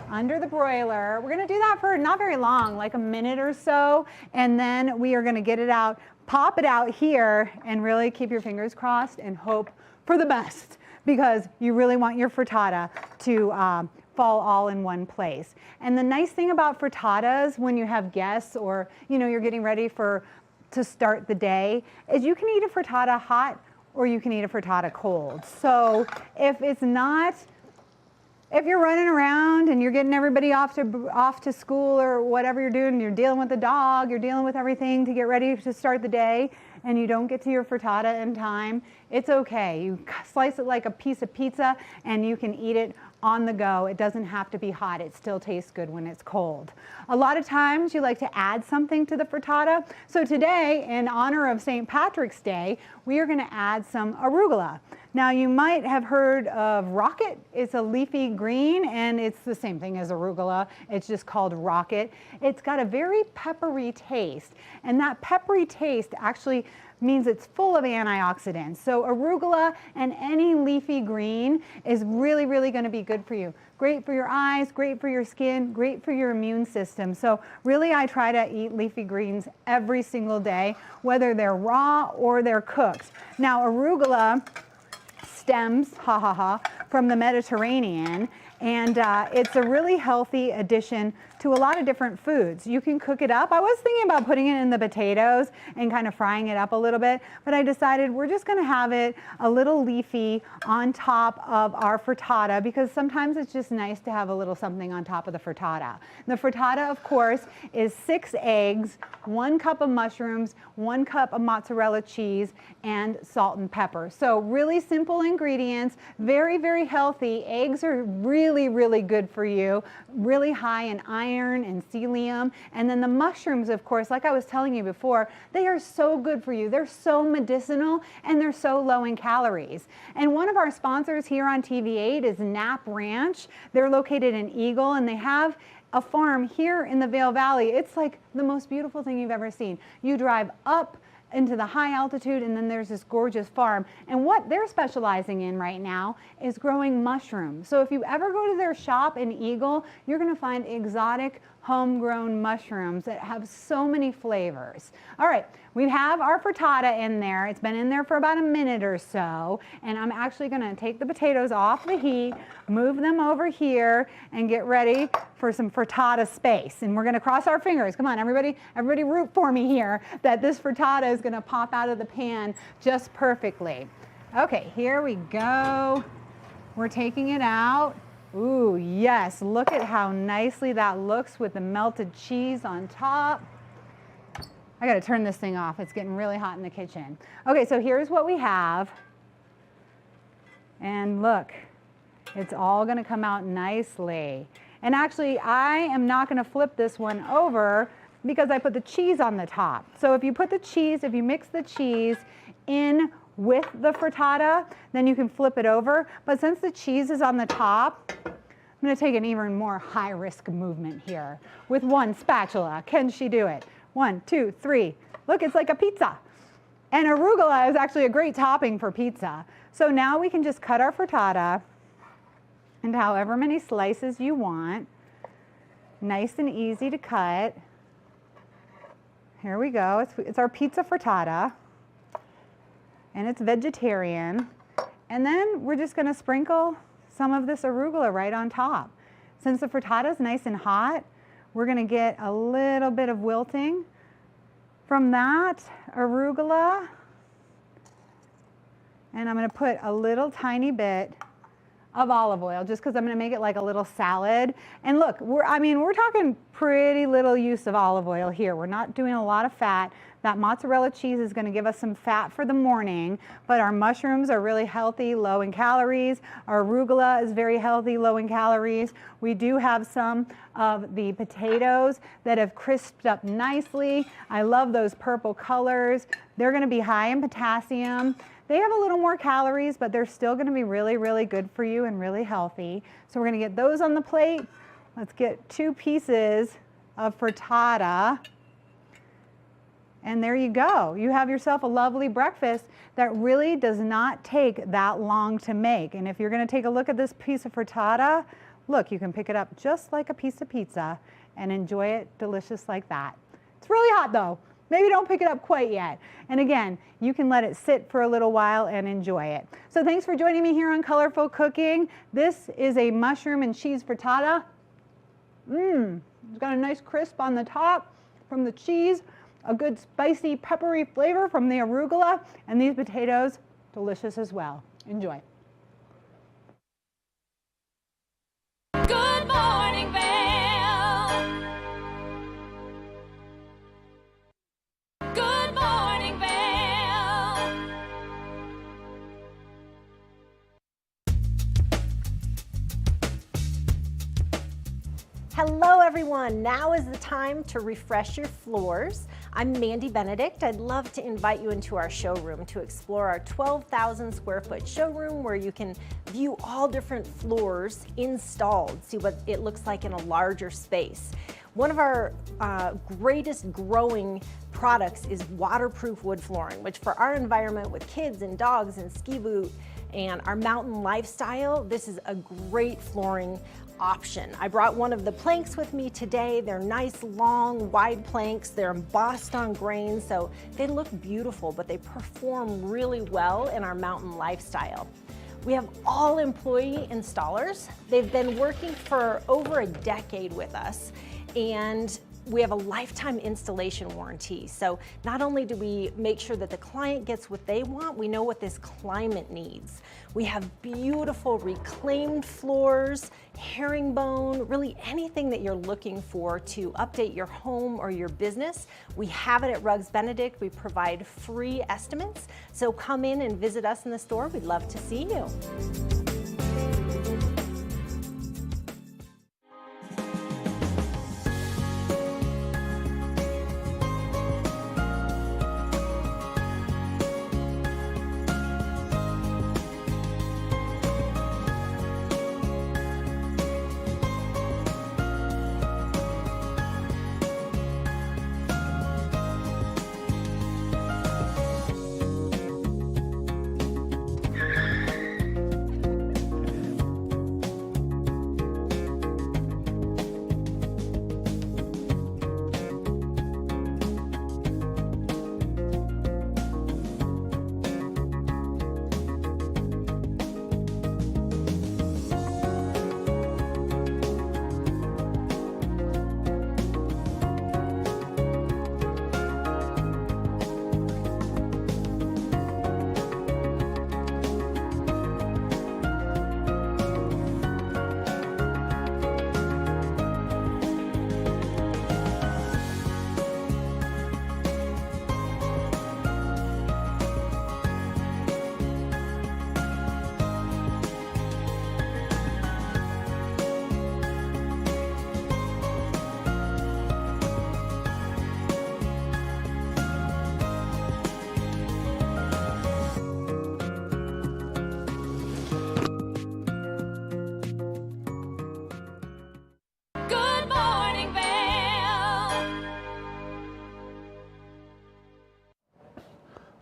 under the broiler. We're going to do that for not very long, like a minute or so, and then we are going to get it out, pop it out here, and really keep your fingers crossed and hope for the best, because you really want your frittata to fall all in one place. And the nice thing about frittatas when you have guests, or you're getting ready to start the day, is you can eat a frittata hot or you can eat a frittata cold. So if you're running around and you're getting everybody off to school or whatever you're doing, you're dealing with the dog, you're dealing with everything to get ready to start the day, and you don't get to your frittata in time, it's okay. You slice it like a piece of pizza and you can eat it on the go. It doesn't have to be hot. It still tastes good when it's cold. A lot of times you like to add something to the frittata. So today, in honor of St. Patrick's Day, we are going to add some arugula. Now you might have heard of rocket. It's a leafy green and it's the same thing as arugula. It's just called rocket. It's got a very peppery taste, and that peppery taste actually means it's full of antioxidants. So arugula and any leafy green is really, really going to be good for you. Great for your eyes, great for your skin, great for your immune system. So really I try to eat leafy greens every single day, whether they're raw or they're cooked. Now arugula stems, from the Mediterranean, and it's a really healthy addition to a lot of different foods. You can cook it up. I was thinking about putting it in the potatoes and kind of frying it up a little bit, but I decided we're just going to have it a little leafy on top of our frittata, because sometimes it's just nice to have a little something on top of the frittata. The frittata, of course, is 6 eggs, 1 cup of mushrooms, 1 cup of mozzarella cheese, and salt and pepper. So really simple ingredients, very, very healthy. Eggs are really, really good for you, really high in iron and selenium. And then the mushrooms, of course, like I was telling you before, they are so good for you. They're so medicinal and they're so low in calories. And one of our sponsors here on TV8 is Knapp Ranch. They're located in Eagle, and they have a farm here in the Vail Valley. It's like the most beautiful thing you've ever seen. You drive up into the high altitude, and then there's this gorgeous farm. And what they're specializing in right now is growing mushrooms. So if you ever go to their shop in Eagle, you're going to find exotic homegrown mushrooms that have so many flavors. All right, we have our frittata in there. It's been in there for about a minute or so, and I'm actually going to take the potatoes off the heat, move them over here, and get ready for some frittata space. And we're going to cross our fingers. Come on, everybody root for me here that this frittata is going to pop out of the pan just perfectly. Okay, here we go. We're taking it out. Ooh, yes, look at how nicely that looks with the melted cheese on top. I gotta turn this thing off. It's getting really hot in the kitchen. Okay, so here's what we have. And look, it's all gonna come out nicely. And actually, I am not gonna flip this one over because I put the cheese on the top. So if you put the cheese, if you mix the cheese in with the frittata, then you can flip it over. But since the cheese is on the top, I'm going to take an even more high-risk movement here with one spatula. Can she do it? 1, 2, 3. Look, it's like a pizza. And arugula is actually a great topping for pizza. So now we can just cut our frittata into however many slices you want. Nice and easy to cut. Here we go. It's our pizza frittata, and it's vegetarian. And then we're just going to sprinkle some of this arugula right on top. Since the frittata is nice and hot, we're going to get a little bit of wilting from that arugula. And I'm going to put a little tiny bit of olive oil, just because I'm going to make it like a little salad. And look, we're talking pretty little use of olive oil here. We're not doing a lot of fat. That mozzarella cheese is going to give us some fat for the morning, but our mushrooms are really healthy, low in calories. Our arugula is very healthy, low in calories. We do have some of the potatoes that have crisped up nicely. I love those purple colors. They're going to be high in potassium. They have a little more calories, but they're still going to be really, really good for you and really healthy. So we're going to get those on the plate. Let's get 2 pieces of frittata. And there you go. You have yourself a lovely breakfast that really does not take that long to make. And if you're going to take a look at this piece of frittata, look, you can pick it up just like a piece of pizza and enjoy it delicious like that. It's really hot though. Maybe don't pick it up quite yet. And again, you can let it sit for a little while and enjoy it. So thanks for joining me here on Colorful Cooking. This is a mushroom and cheese frittata. It's got a nice crisp on the top from the cheese, a good spicy peppery flavor from the arugula, and these potatoes, delicious as well. Enjoy. Good morning, Vail. Good morning, Vail. Hello everyone, now is the time to refresh your floors. I'm Mandy Benedict. I'd love to invite you into our showroom to explore our 12,000 square foot showroom where you can view all different floors installed, see what it looks like in a larger space. One of our greatest growing products is waterproof wood flooring, which for our environment with kids and dogs and ski boot and our mountain lifestyle, this is a great flooring option. I brought one of the planks with me today. They're nice, long, wide planks. They're embossed on grain, so they look beautiful, but they perform really well in our mountain lifestyle. We have all employee installers. They've been working for over a decade with us, and we have a lifetime installation warranty. So not only do we make sure that the client gets what they want, we know what this climate needs. We have beautiful reclaimed floors, herringbone, really anything that you're looking for to update your home or your business. We have it at Rugs Benedict. We provide free estimates. So come in and visit us in the store. We'd love to see you.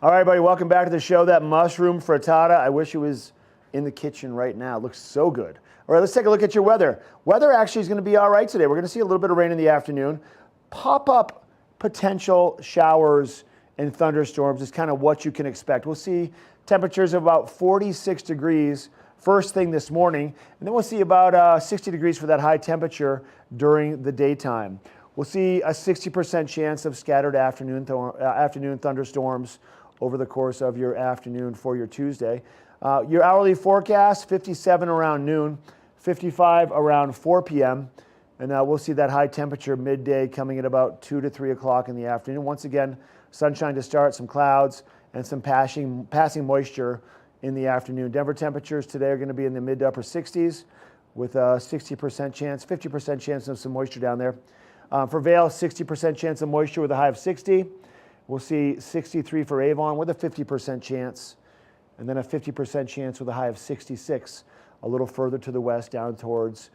All right, everybody, welcome back to the show. That mushroom frittata, I wish it was in the kitchen right now. It looks so good. All right, let's take a look at your weather. Weather actually is going to be all right today. We're going to see a little bit of rain in the afternoon. Pop-up potential showers and thunderstorms is kind of what you can expect. We'll see temperatures of about 46 degrees first thing this morning, and then we'll see about 60 degrees for that high temperature during the daytime. We'll see a 60% chance of scattered afternoon thunderstorms over the course of your afternoon for your Tuesday. Your hourly forecast, 57 around noon, 55 around 4 p.m., and we'll see that high temperature midday coming at about 2 to 3 o'clock in the afternoon. Once again, sunshine to start, some clouds, and some passing moisture in the afternoon. Denver temperatures today are going to be in the mid to upper 60s with a 60% chance, 50% chance of some moisture down there. For Vail, 60% chance of moisture with a high of 60. We'll see 63 for Avon with a 50% chance, and then a 50% chance with a high of 66 a little further to the west down towards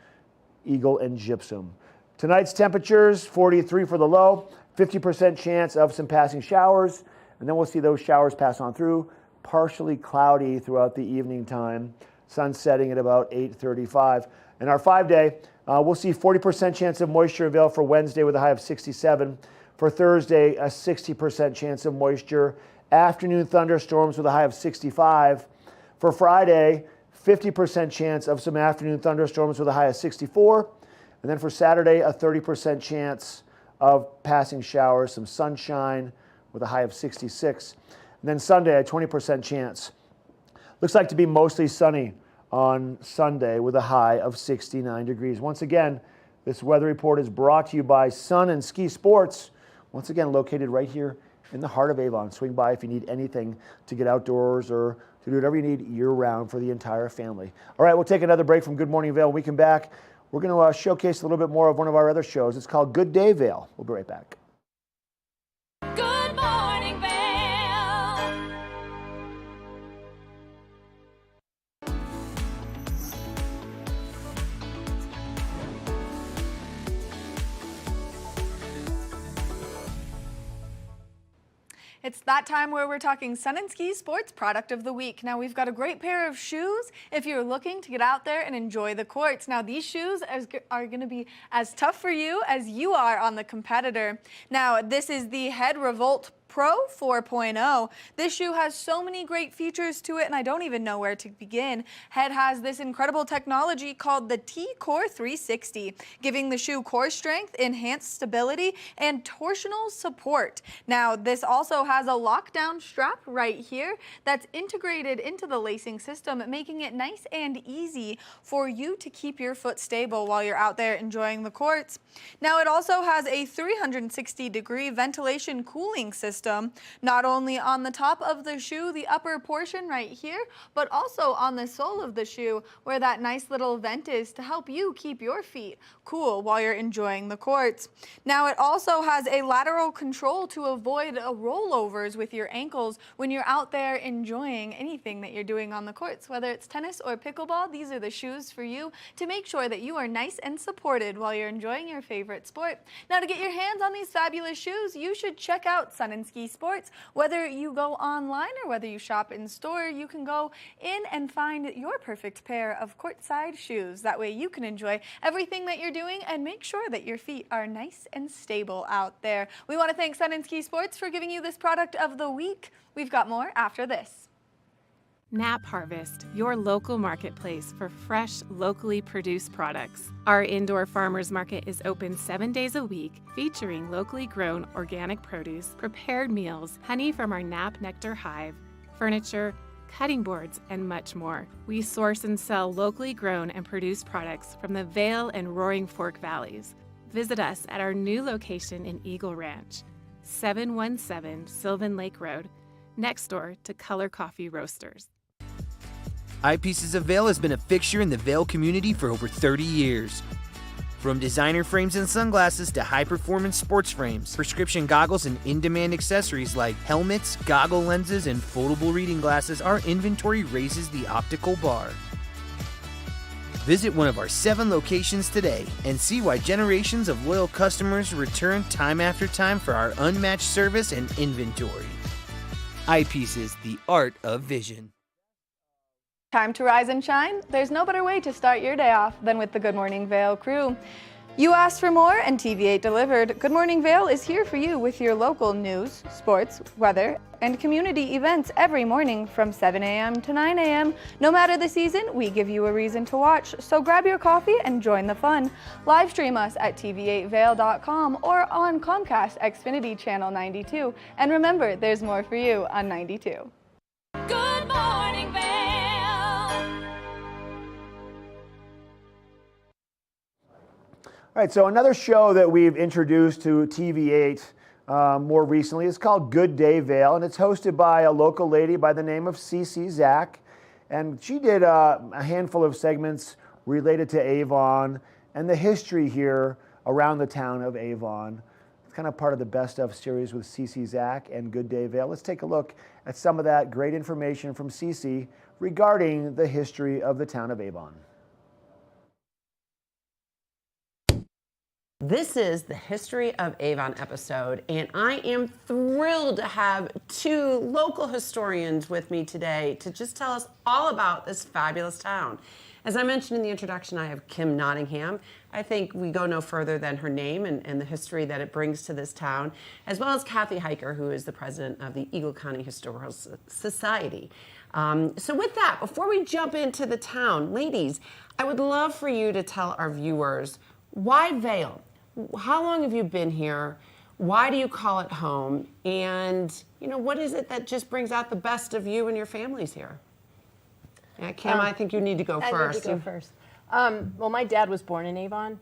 Eagle and Gypsum. Tonight's temperatures, 43 for the low, 50% chance of some passing showers, and then we'll see those showers pass on through. Partially cloudy throughout the evening time. Sun setting at about 8:35. And our 5-day, we'll see 40% chance of moisture in Vail for Wednesday with a high of 67. For Thursday, a 60% chance of moisture. Afternoon thunderstorms with a high of 65. For Friday, 50% chance of some afternoon thunderstorms with a high of 64. And then for Saturday, a 30% chance of passing showers, some sunshine with a high of 66. And then Sunday, a 20% chance. Looks like to be mostly sunny on Sunday with a high of 69 degrees. Once again, this weather report is brought to you by Sun and Ski Sports. Once again, located right here in the heart of Avon. Swing by if you need anything to get outdoors or to do whatever you need year-round for the entire family. All right, we'll take another break from Good Morning Vail. When we come back, we're going to showcase a little bit more of one of our other shows. It's called Good Day Vail. We'll be right back. Good morning, Vail. It's that time where we're talking Sun and Ski Sports Product of the Week. Now, we've got a great pair of shoes if you're looking to get out there and enjoy the courts. Now, these shoes are going to be as tough for you as you are on the competitor. Now, this is the Head Revolt Pro 4.0. This shoe has so many great features to it, and I don't even know where to begin. Head has this incredible technology called the T-Core 360, giving the shoe core strength, enhanced stability, and torsional support. Now, this also has a lockdown strap right here that's integrated into the lacing system, making it nice and easy for you to keep your foot stable while you're out there enjoying the courts. Now, it also has a 360-degree ventilation cooling system, not only on the top of the shoe, the upper portion right here, but also on the sole of the shoe where that nice little vent is to help you keep your feet cool while you're enjoying the courts. Now, it also has a lateral control to avoid rollovers with your ankles when you're out there enjoying anything that you're doing on the courts, whether it's tennis or pickleball. These are the shoes for you to make sure that you are nice and supported while you're enjoying your favorite sport. Now, to get your hands on these fabulous shoes, you should check out Sun and Ski Sports. Whether you go online or whether you shop in store, you can go in and find your perfect pair of courtside shoes. That way you can enjoy everything that you're doing and make sure that your feet are nice and stable out there. We want to thank Sun and Ski Sports for giving you this product of the week. We've got more after this. Nap Harvest, your local marketplace for fresh, locally produced products. Our indoor farmers market is open 7 days a week, featuring locally grown organic produce, prepared meals, honey from our Nap Nectar hive, furniture, cutting boards, and much more. We source and sell locally grown and produced products from the Vail and Roaring Fork Valleys. Visit us at our new location in Eagle Ranch, 717 Sylvan Lake Road, next door to Color Coffee Roasters. Eyepieces of Vail has been a fixture in the Vail community for over 30 years. From designer frames and sunglasses to high-performance sports frames, prescription goggles, and in-demand accessories like helmets, goggle lenses, and foldable reading glasses, our inventory raises the optical bar. Visit one of our 7 locations today and see why generations of loyal customers return time after time for our unmatched service and inventory. Eyepieces, the art of vision. Time to rise and shine? There's no better way to start your day off than with the Good Morning Vail crew. You asked for more and TV8 delivered. Good Morning Vail is here for you with your local news, sports, weather, and community events every morning from 7 a.m. to 9 a.m. No matter the season, we give you a reason to watch, so grab your coffee and join the fun. Live stream us at tv8vail.com or on Comcast Xfinity Channel 92. And remember, there's more for you on 92. Good Morning Vail. All right, so another show that we've introduced to TV8 more recently is called Good Day Vail, and it's hosted by a local lady by the name of Cece Zach. And she did a handful of segments related to Avon and the history here around the town of Avon. It's kind of part of the Best Of series with Cece Zach and Good Day Vail. Let's take a look at some of that great information from Cece regarding the history of the town of Avon. This is the History of Avon episode, and I am thrilled to have two local historians with me today to just tell us all about this fabulous town. As I mentioned in the introduction, I have Kim Nottingham. I think we go no further than her name and the history that it brings to this town, as well as Kathy Hiker, who is the president of the Eagle County Historical Society. So with that, before we jump into the town, ladies, I would love for you to tell our viewers, why Vail? How long have you been here? Why do you call it home? And, you know, what is it that just brings out the best of you and your families here? Yeah, Kim, I think you need to go first. I need to go first. Well, my dad was born in Avon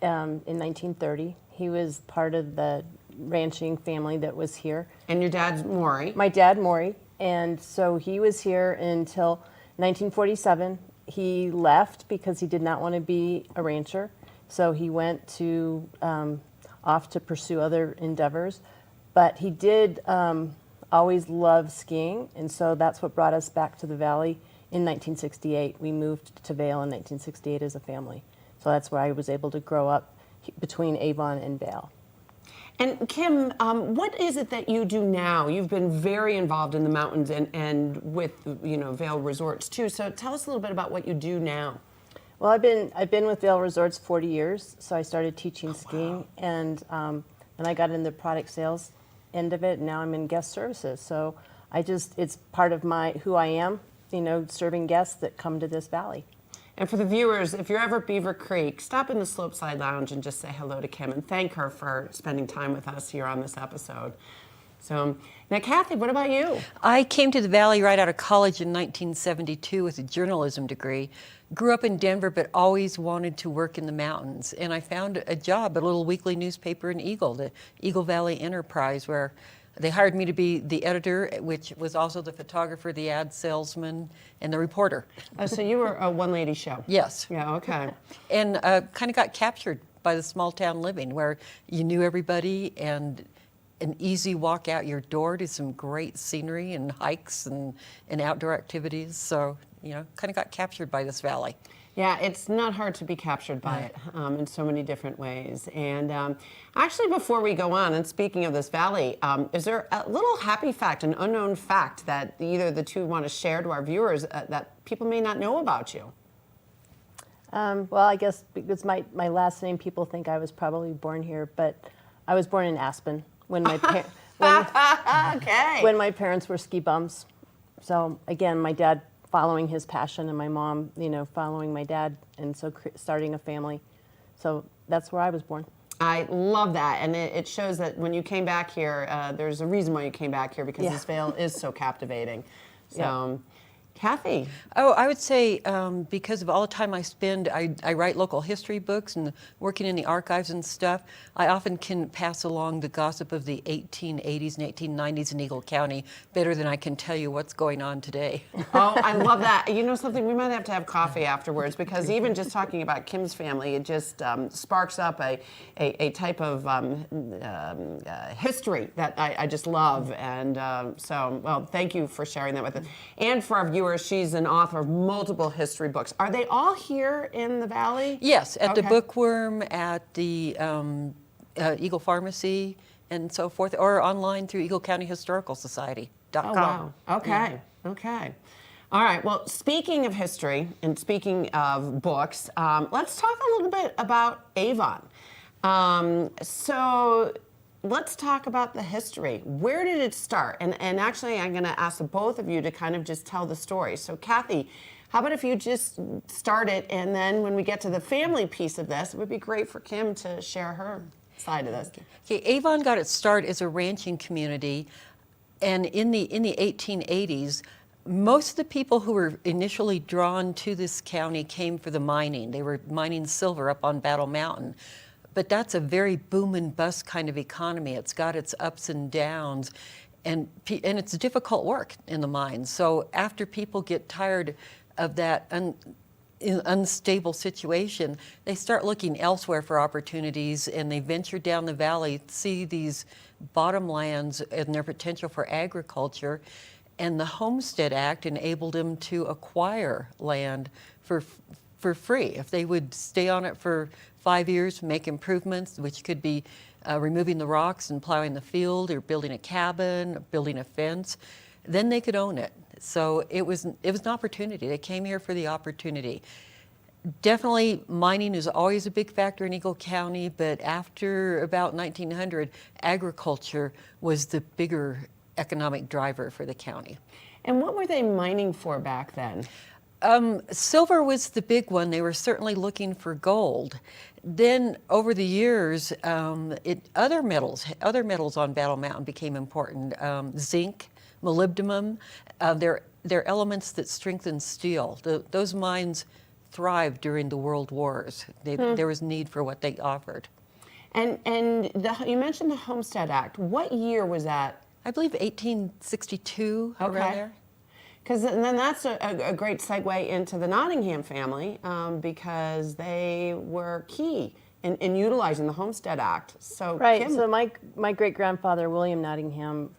in 1930. He was part of the ranching family that was here. And your dad's Maury? My dad, Maury. And so he was here until 1947. He left because he did not want to be a rancher. So he went to off to pursue other endeavors, but he did always love skiing, and so that's what brought us back to the valley in 1968. We moved to Vail in 1968 as a family, so that's where I was able to grow up between Avon and Vail. And Kim, what is it that you do now? You've been very involved in the mountains and with, you know, Vail Resorts too. So tell us a little bit about what you do now. Well, I've been with Vail Resorts 40 years, so I started teaching skiing, and then I got in the product sales end of it, and now I'm in guest services. So it's part of who I am, you know, serving guests that come to this valley. And for the viewers, if you're ever at Beaver Creek, stop in the Slopeside Lounge and just say hello to Kim and thank her for spending time with us here on this episode. So, now Kathy, what about you? I came to the Valley right out of college in 1972 with a journalism degree. Grew up in Denver, but always wanted to work in the mountains. And I found a job at a little weekly newspaper in Eagle, the Eagle Valley Enterprise, where they hired me to be the editor, which was also the photographer, the ad salesman, and the reporter. Oh, so you were a one-lady show? Yes. Yeah, okay. And kind of got captured by the small town living, where you knew everybody and an easy walk out your door to some great scenery and hikes and outdoor activities. So, you know, kind of got captured by this valley. Yeah, it's not hard to be captured by it in so many different ways. And actually, before we go on, and speaking of this valley, is there a little happy fact, an unknown fact that either the two want to share to our viewers that people may not know about you? Well, I guess because my last name, people think I was probably born here, but I was born in Aspen when my when my parents were ski bums. So again, my dad following his passion, and my mom, you know, following my dad, and so starting a family. So that's where I was born. I love that, and it shows that when you came back here, there's a reason why you came back here, because this Vail is so captivating. So, Kathy? Oh, I would say because of all the time I spend, I write local history books and working in the archives and stuff, I often can pass along the gossip of the 1880s and 1890s in Eagle County better than I can tell you what's going on today. Oh, I love that. You know something, we might have to have coffee afterwards, because even just talking about Kim's family, it just sparks up a type of history that I just love. And so, well, thank you for sharing that with us. And for our viewers, she's an author of multiple history books. Are they all here in the Valley? Yes, at the Bookworm, at the Eagle Pharmacy, and so forth, or online through Eagle County Historical Society.com. Oh, wow. Okay, okay. All right, well, speaking of history and speaking of books, let's talk a little bit about Avon. So let's talk about the history. Where did it start? And actually, I'm going to ask the both of you to kind of just tell the story. So Kathy, how about if you just start it, and then when we get to the family piece of this, it would be great for Kim to share her side of this. Okay, Avon got its start as a ranching community, and in the 1880s, most of the people who were initially drawn to this county came for the mining. They were mining silver up on Battle Mountain. But that's a very boom and bust kind of economy. It's got its ups and downs, and it's difficult work in the mines. So after people get tired of that unstable situation, they start looking elsewhere for opportunities, and they venture down the valley, see these bottomlands and their potential for agriculture. And the Homestead Act enabled them to acquire land for free. If they would stay on it for 5 years, make improvements, which could be removing the rocks and plowing the field, or building a cabin, or building a fence, then they could own it. So it was an opportunity. They came here for the opportunity. Definitely, mining is always a big factor in Eagle County, but after about 1900, agriculture was the bigger economic driver for the county. And what were they mining for back then? Silver was the big one. They were certainly looking for gold. Then over the years, other metals on Battle Mountain became important. Zinc, molybdenum, they're elements that strengthen steel. Those mines thrived during the World Wars. There was need for what they offered. And you mentioned the Homestead Act. What year was that? I believe 1862, around there. Because then that's a great segue into the Nottingham family, because they were key in utilizing the Homestead Act. So right. Kim, So my great grandfather William Nottingham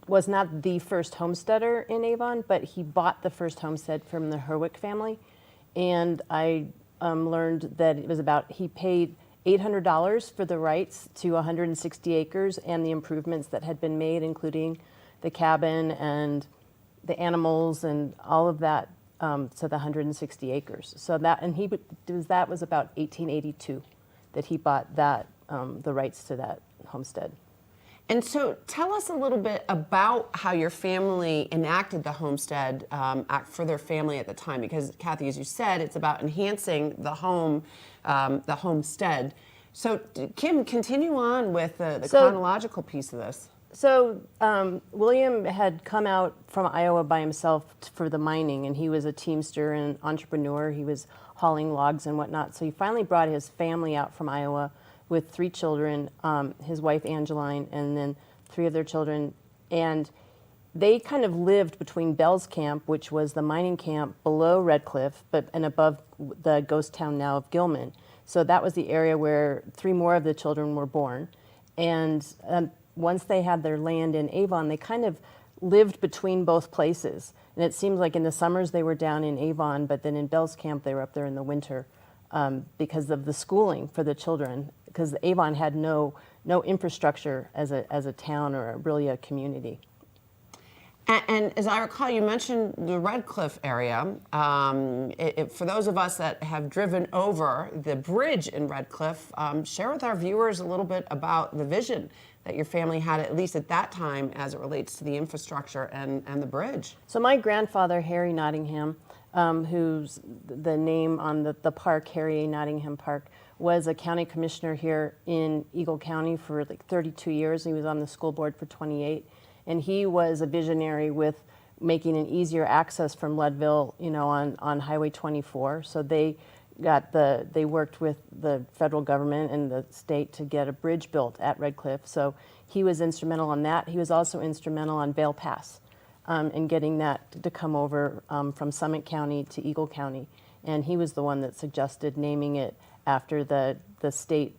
was not the first homesteader in Avon, but he bought the first homestead from the Herwick family, and I learned that it was he paid $800 for the rights to 160 acres and the improvements that had been made, including the cabin and the animals and all of that, to the 160 acres. So that was about 1882 that he bought that the rights to that homestead. And so tell us a little bit about how your family enacted the Homestead Act for their family at the time, because Kathy, as you said, it's about enhancing the home, the homestead. So Kim, continue on with the chronological piece of this. So William had come out from Iowa by himself for the mining, and he was a teamster and entrepreneur. He was hauling logs and whatnot. So he finally brought his family out from Iowa with 3 children, his wife Angeline, and then 3 of their children. And they kind of lived between Bell's Camp, which was the mining camp below Red Cliff, and above the ghost town now of Gilman. So that was the area where 3 more of the children were born. And once they had their land in Avon, they kind of lived between both places. And it seems like in the summers they were down in Avon, but then in Bell's Camp they were up there in the winter because of the schooling for the children, because Avon had no infrastructure as a town or really a community. And as I recall, you mentioned the Red Cliff area. For those of us that have driven over the bridge in Red Cliff, share with our viewers a little bit about the vision that your family had, at least at that time, as it relates to the infrastructure and the bridge. So my grandfather, Harry Nottingham, who's the name on the park, Harry A. Nottingham Park, was a county commissioner here in Eagle County for like 32 years. He was on the school board for 28. And he was a visionary with making an easier access from Leadville, on Highway 24. So they worked with the federal government and the state to get a bridge built at Red Cliff. So he was instrumental on that. He was also instrumental on Vail Pass in getting that to come over from Summit County to Eagle County. And he was the one that suggested naming it after the state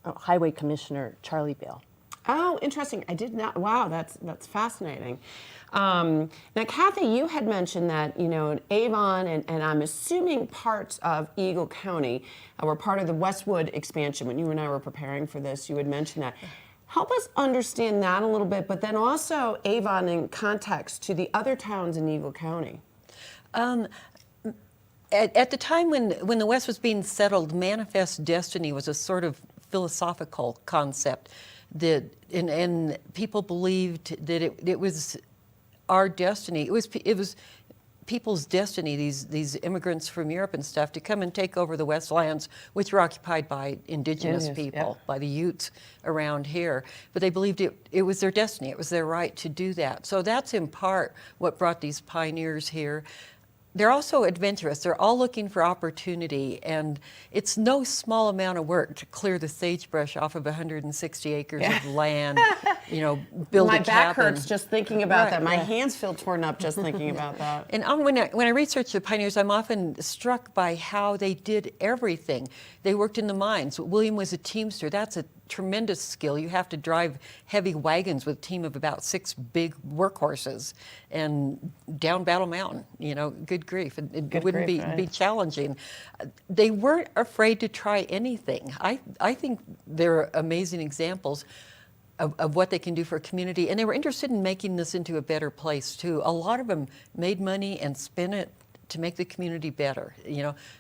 highway commissioner, Charlie Vail. Oh, interesting. I did not. Wow, that's fascinating. Now, Kathy, you had mentioned that, in Avon and I'm assuming parts of Eagle County were part of the Westwood expansion. When you and I were preparing for this, you had mentioned that. Help us understand that a little bit, but then also Avon in context to the other towns in Eagle County. At the time when the West was being settled, manifest destiny was a sort of philosophical concept and people believed that it was our destiny. It was people's destiny, these immigrants from Europe and stuff, to come and take over the West lands, which were occupied by indigenous people, by the Utes around here. But they believed it was their destiny. It was their right to do that. So that's in part what brought these pioneers here. They're also adventurous. They're all looking for opportunity, and it's no small amount of work to clear the sagebrush off of 160 acres of land, build a cabin. My back hurts just thinking about that. My yeah. hands feel torn up just thinking about that. And when I research the pioneers, I'm often struck by how they did everything. They worked in the mines. William was a teamster. That's a tremendous skill. You have to drive heavy wagons with a team of about 6 big workhorses and down Battle Mountain. Good grief. It wouldn't be challenging. They weren't afraid to try anything. I think they're amazing examples of what they can do for a community, and they were interested in making this into a better place too. A lot of them made money and spent it to make the community better.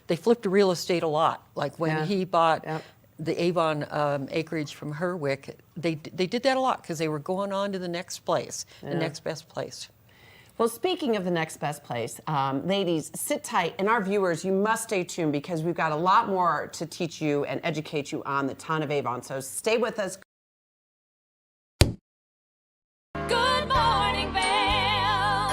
They flipped real estate a lot. Like when he bought the Avon acreage from Herwick, they did that a lot because they were going on to the next place, the next best place. Well, speaking of the next best place, ladies, sit tight, and our viewers, you must stay tuned because we've got a lot more to teach you and educate you on the town of Avon. So stay with us. Good morning, Vail.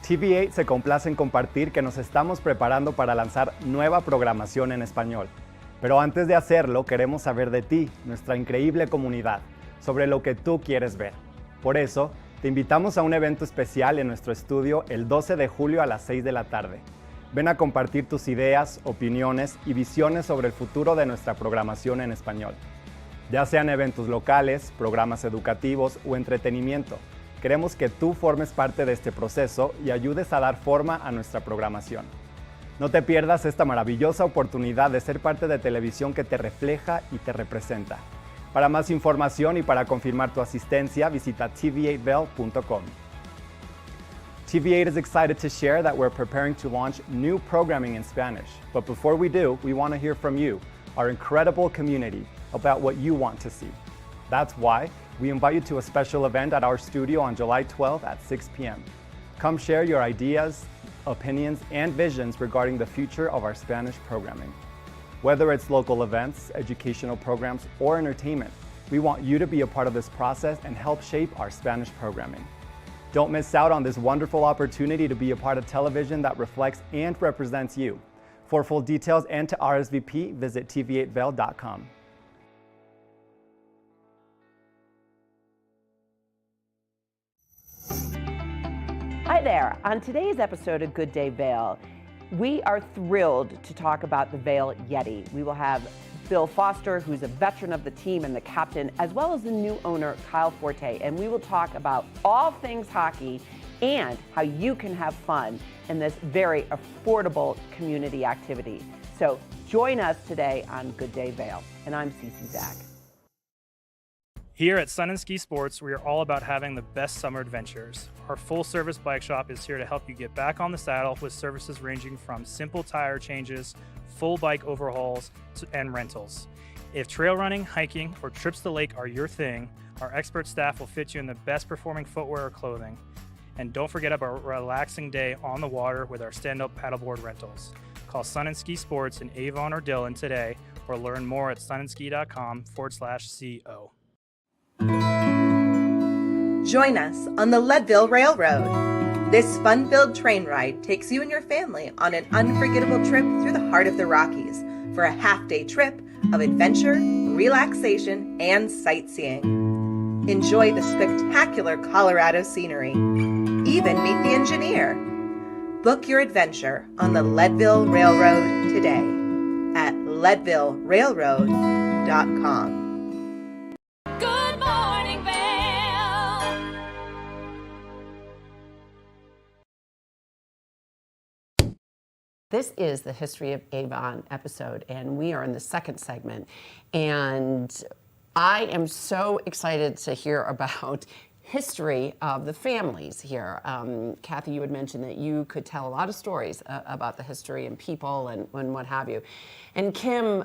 TV8 se complace en compartir que nos estamos preparando para lanzar nueva programación en español. Pero antes de hacerlo, queremos saber de ti, nuestra increíble comunidad, sobre lo que tú quieres ver. Por eso, te invitamos a un evento especial en nuestro estudio el 12 de julio a las 6 de la tarde. Ven a compartir tus ideas, opiniones y visiones sobre el futuro de nuestra programación en español. Ya sean eventos locales, programas educativos o entretenimiento, queremos que tú formes parte de este proceso y ayudes a dar forma a nuestra programación. No te pierdas esta maravillosa oportunidad de ser parte de televisión que te refleja y te representa. Para más información y para confirmar tu asistencia, visita tv8vail.com. TV8 is excited to share that we're preparing to launch new programming in Spanish. But before we do, we want to hear from you, our incredible community, about what you want to see. That's why we invite you to a special event at our studio on July 12th at 6 p.m. Come share your ideas, opinions, and visions regarding the future of our Spanish programming. Whether it's local events, educational programs, or entertainment, we want you to be a part of this process and help shape our Spanish programming. Don't miss out on this wonderful opportunity to be a part of television that reflects and represents you. For full details and to RSVP, visit tv8vail.com. Hi there. On today's episode of Good Day Vail, we are thrilled to talk about the Vail Yeti. We will have Bill Foster, who's a veteran of the team and the captain, as well as the new owner, Kyle Forte, and we will talk about all things hockey and how you can have fun in this very affordable community activity. So join us today on Good Day Vail, and I'm Cece Zach. Here at Sun and Ski Sports, we are all about having the best summer adventures. Our full-service bike shop is here to help you get back on the saddle with services ranging from simple tire changes, full bike overhauls, and rentals. If trail running, hiking, or trips to the lake are your thing, our expert staff will fit you in the best performing footwear or clothing. And don't forget about a relaxing day on the water with our stand-up paddleboard rentals. Call Sun and Ski Sports in Avon or Dillon today, or learn more at sunandski.com/CO. Join us on the Leadville Railroad. This fun-filled train ride takes you and your family on an unforgettable trip through the heart of the Rockies for a half-day trip of adventure, relaxation, and sightseeing. Enjoy the spectacular Colorado scenery. Even meet the engineer. Book your adventure on the Leadville Railroad today at leadvillerailroad.com. Good morning, Vail. This is the History of Avon episode, and we are in the second segment. And I am so excited to hear about history of the families here. Kathy, you had mentioned that you could tell a lot of stories about the history and people and what have you. And Kim,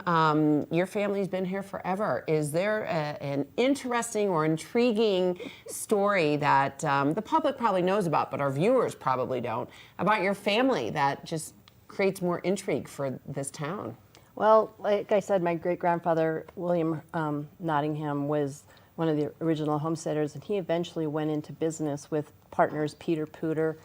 your family's been here forever. Is there an interesting or intriguing story that the public probably knows about, but our viewers probably don't, about your family that just creates more intrigue for this town? Well, like I said, my great-grandfather, William Nottingham, was one of the original homesteaders, and he eventually went into business with partners Peter Pooter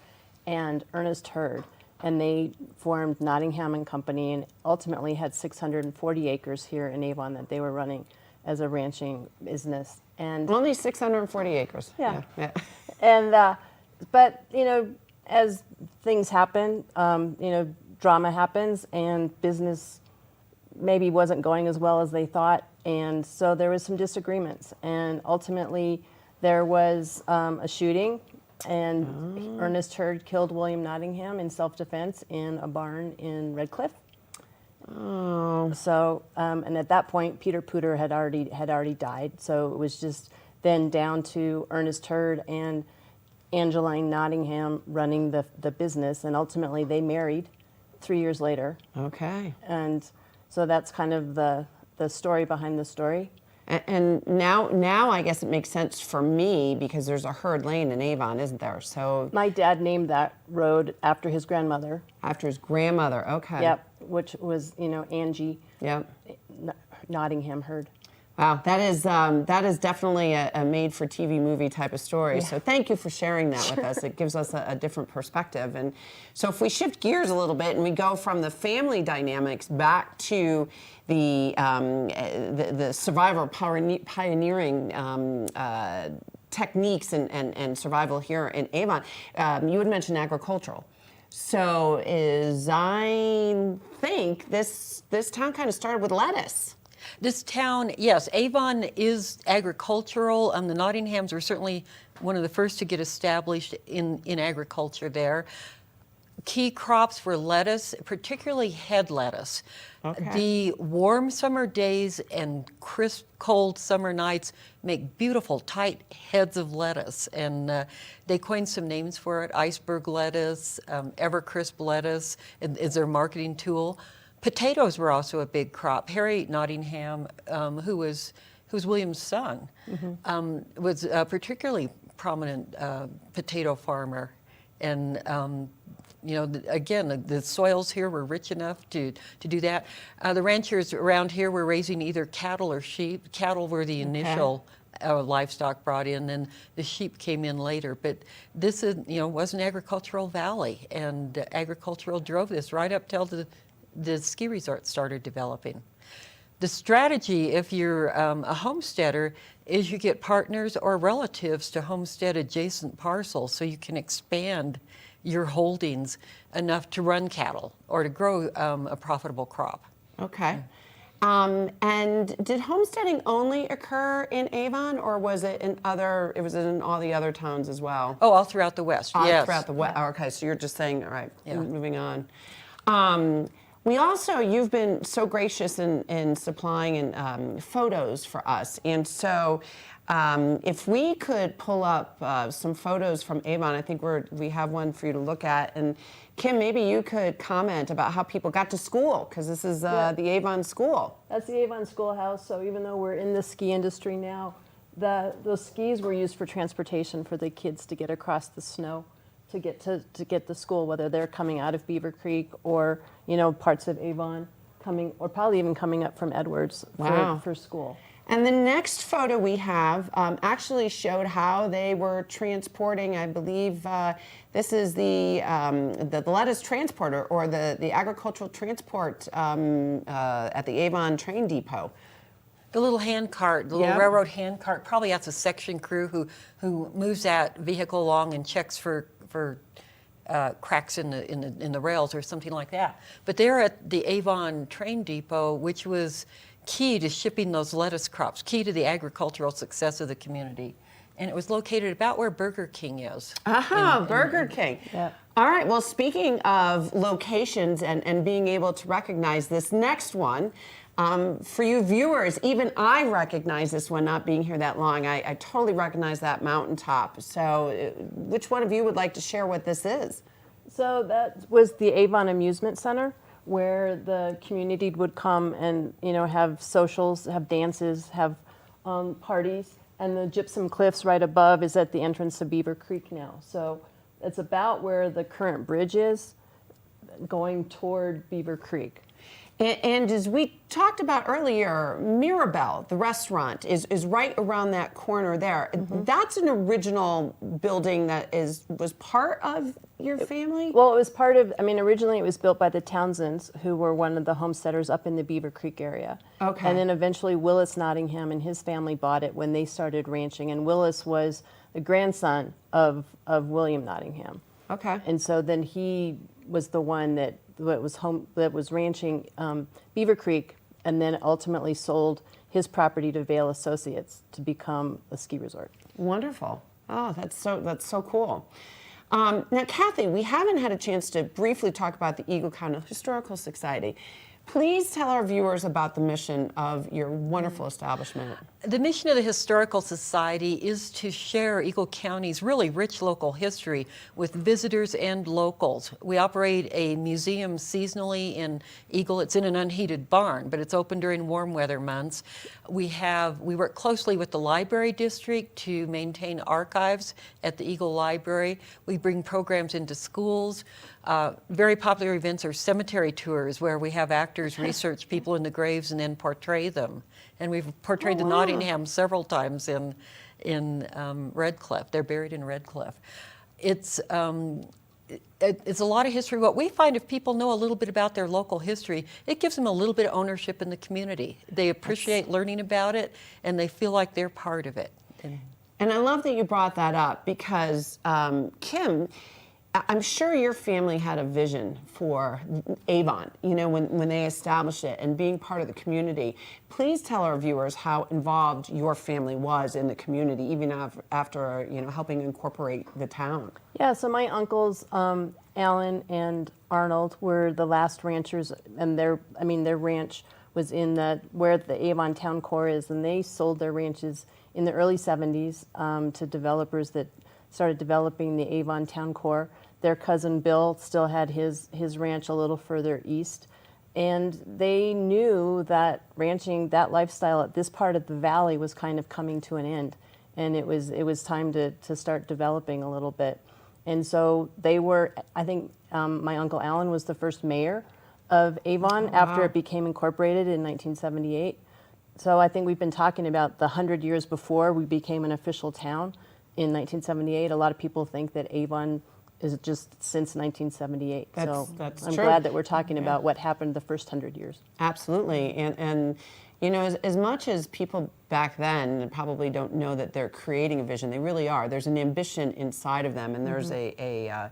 and Ernest Hurd, and they formed Nottingham and Company, and ultimately had 640 acres here in Avon that they were running as a ranching business. And only 640 acres. Yeah. Yeah. And but as things happen, drama happens, and business maybe wasn't going as well as they thought, and so there was some disagreements, and ultimately there was a shooting, and Ernest Hurd killed William Nottingham in self-defense in a barn in Red Cliff. So and at that point Peter Pooter had already died, so it was just then down to Ernest Hurd and Angeline Nottingham running the business, and ultimately they married 3 years later. Okay. And so that's kind of the story behind the story. And now I guess it makes sense for me because there's a Hurd Lane in Avon, isn't there? So my dad named that road after his grandmother. After his grandmother, okay. Yep, which was Angie. Yep. Nottingham Hurd. Wow, that is definitely a made-for-TV movie type of story. Yeah. So thank you for sharing that with us. It gives us a different perspective. And so if we shift gears a little bit and we go from the family dynamics back to the survivor pioneering techniques and survival here in Avon, you had mentioned agricultural. So I think this town kind of started with lettuce. This town, yes, Avon is agricultural. The Nottinghams were certainly one of the first to get established in agriculture there. Key crops were lettuce, particularly head lettuce. Okay. The warm summer days and crisp, cold summer nights make beautiful, tight heads of lettuce. And they coined some names for it. Iceberg lettuce, Evercrisp lettuce is their marketing tool. Potatoes were also a big crop. Harry Nottingham, who was William's son, was a particularly prominent potato farmer. And again, the soils here were rich enough to do that. The ranchers around here were raising either cattle or sheep. Cattle were the initial livestock brought in, and the sheep came in later. But this is, was an agricultural valley, and agricultural drove this right up till the ski resort started developing. The strategy, if you're a homesteader, is you get partners or relatives to homestead adjacent parcels so you can expand your holdings enough to run cattle or to grow a profitable crop. Okay. And did homesteading only occur in Avon, or was it in all the other towns as well? Oh, all throughout the West, yes. Throughout the West. Okay, so you're just saying, all right, moving on. You've been so gracious in supplying photos for us. And so if we could pull up some photos from Avon, I think we have one for you to look at. And Kim, maybe you could comment about how people got to school, because this is the Avon School. That's the Avon Schoolhouse. So even though we're in the ski industry now, those skis were used for transportation for the kids to get across the snow to get to school, whether they're coming out of Beaver Creek or parts of Avon or probably even coming up from Edwards for school. And the next photo we have actually showed how they were transporting. I believe this is the lettuce transporter, or the agricultural transport at the Avon train depot. The little hand cart, the little railroad hand cart. Probably that's a section crew who moves that vehicle along and checks for cracks in the rails or something like that. But they're at the Avon train depot, which was key to shipping those lettuce crops, key to the agricultural success of the community. and it was located about where Burger King is. Burger King. Yeah. All right, well, speaking of locations and being able to recognize this next one, for you viewers, even I recognize this one, not being here that long. I totally recognize that mountaintop. So which one of you would like to share what this is? So that was the Avon Amusement Center, where the community would come and have socials, have dances, have parties. And the Gypsum Cliffs right above is at the entrance to Beaver Creek now. So it's about where the current bridge is, going toward Beaver Creek. And as we talked about earlier, Mirabelle, the restaurant, is right around that corner there. That's an original building that was part of your family? Well, it was part of, originally it was built by the Townsends, who were one of the homesteaders up in the Beaver Creek area. Okay. And then eventually Willis Nottingham and his family bought it when they started ranching. And Willis was the grandson of William Nottingham. Okay. And so then he was the one that was ranching Beaver Creek, and then ultimately sold his property to Vail Associates to become a ski resort. Wonderful. Oh, that's so cool. Now, Kathy, we haven't had a chance to briefly talk about the Eagle County Historical Society. Please tell our viewers about the mission of your wonderful establishment. The mission of the Historical Society is to share Eagle County's really rich local history with visitors and locals. We operate a museum seasonally in Eagle. It's in an unheated barn, but it's open during warm weather months. We work closely with the library district to maintain archives at the Eagle Library. We bring programs into schools. Very popular events are cemetery tours, where we have actors research people in the graves and then portray them. And we've portrayed the Nottingham several times in Redcliffe. They're buried in Redcliffe. It's a lot of history. What we find, if people know a little bit about their local history, it gives them a little bit of ownership in the community. They appreciate learning about it, and they feel like they're part of it. And I love that you brought that up, because Kim, I'm sure your family had a vision for Avon, when they established it and being part of the community. Please tell our viewers how involved your family was in the community, even after helping incorporate the town. Yeah, so my uncles, Alan and Arnold, were the last ranchers, and their ranch was in where the Avon Town Core is, and they sold their ranches in the early 70s to developers that started developing the Avon Town Core. Their cousin Bill still had his ranch a little further east. And they knew that ranching, that lifestyle at this part of the valley was kind of coming to an end. And it was time to start developing a little bit. And so they were, I think my Uncle Alan was the first mayor of Avon after it became incorporated in 1978. So I think we've been talking about the 100 years before we became an official town in 1978. A lot of people think that Avon is just since 1978. That's I'm true. glad that we're talking about what happened the first 100 years. Absolutely. And as much as people back then probably don't know that they're creating a vision, they really are. There's an ambition inside of them, and there's a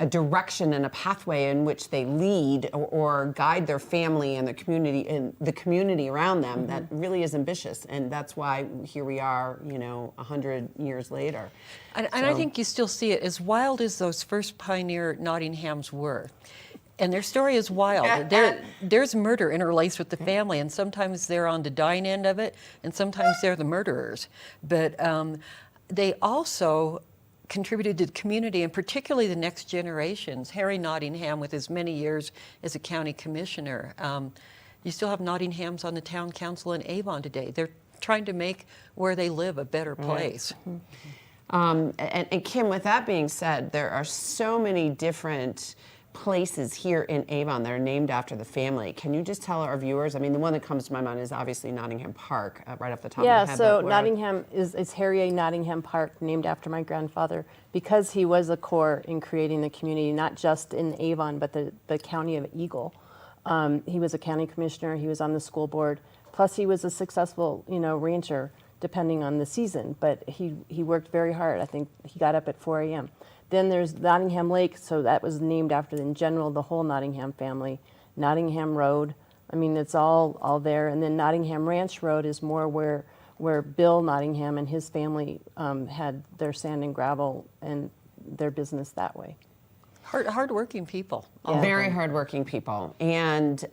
direction and a pathway in which they lead or guide their family and the community around them that really is ambitious. And that's why here we are, 100 years later. And I think you still see it, as wild as those first pioneer Nottinghams were. And their story is wild. There's murder interlaced with the family, and sometimes they're on the dying end of it, and sometimes they're the murderers. But they also contributed to the community, and particularly the next generations. Harry Nottingham, with his many years as a county commissioner. You still have Nottinghams on the town council in Avon today. They're trying to make where they live a better place. Right. And Kim, with that being said, there are so many different places here in Avon that are named after the family. Can you just tell our viewers? The one that comes to my mind is obviously Nottingham Park, right off the top of my head. Yeah, so Nottingham is Harry A. Nottingham Park, named after my grandfather, because he was a core in creating the community, not just in Avon, but the county of Eagle. He was a county commissioner, he was on the school board, plus he was a successful, rancher, depending on the season, but he worked very hard. I think he got up at 4 a.m. Then there's Nottingham Lake, so that was named after, in general, the whole Nottingham family. Nottingham Road, it's all there. And then Nottingham Ranch Road is more where where Bill Nottingham and his family had their sand and gravel and their business that way. Hardworking people. Very hardworking people. And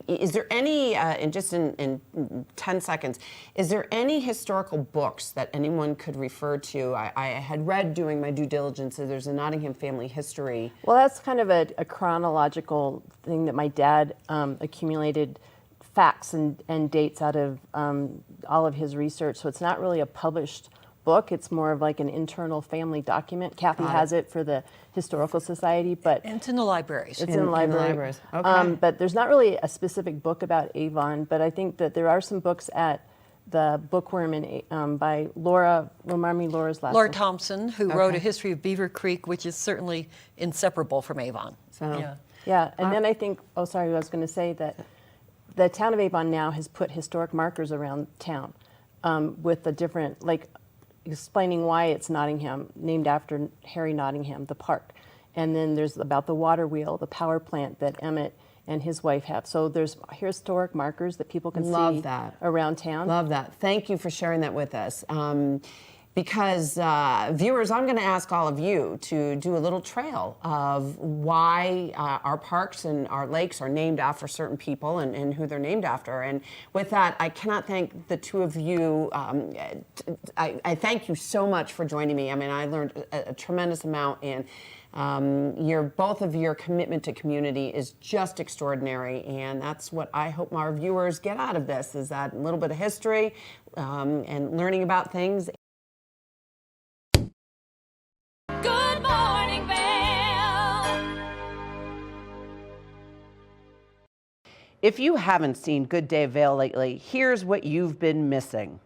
is there any, in 10 seconds, is there any historical books that anyone could refer to? I had read doing my due diligence that there's a Nottingham family history. Well, that's kind of a chronological thing that my dad accumulated facts and dates out of all of his research. So it's not really a published book. It's more of like an internal family document. Kathy has it for the Historical Society, but it's in the libraries. It's in the libraries. Okay. But there's not really a specific book about Avon, but I think that there are some books at the Bookworm by Laura. Remind me Laura's last name. Laura Thompson, who wrote a history of Beaver Creek, which is certainly inseparable from Avon. So yeah, and then I think. Oh, sorry, I was going to say that the town of Avon now has put historic markers around town with the different explaining why it's Nottingham, named after Harry Nottingham, the park. And then there's about the water wheel, the power plant that Emmett and his wife have. So there's historic markers that people can see around town. Love that. Thank you for sharing that with us. Because viewers, I'm going to ask all of you to do a little trail of why our parks and our lakes are named after certain people and who they're named after. And with that, I cannot thank the two of you. I thank you so much for joining me. I mean, I learned a tremendous amount, and both of your commitment to community is just extraordinary, and that's what I hope our viewers get out of this, is that little bit of history and learning about things. Good morning, Vail. If you haven't seen Good Day Vail lately, here's what you've been missing.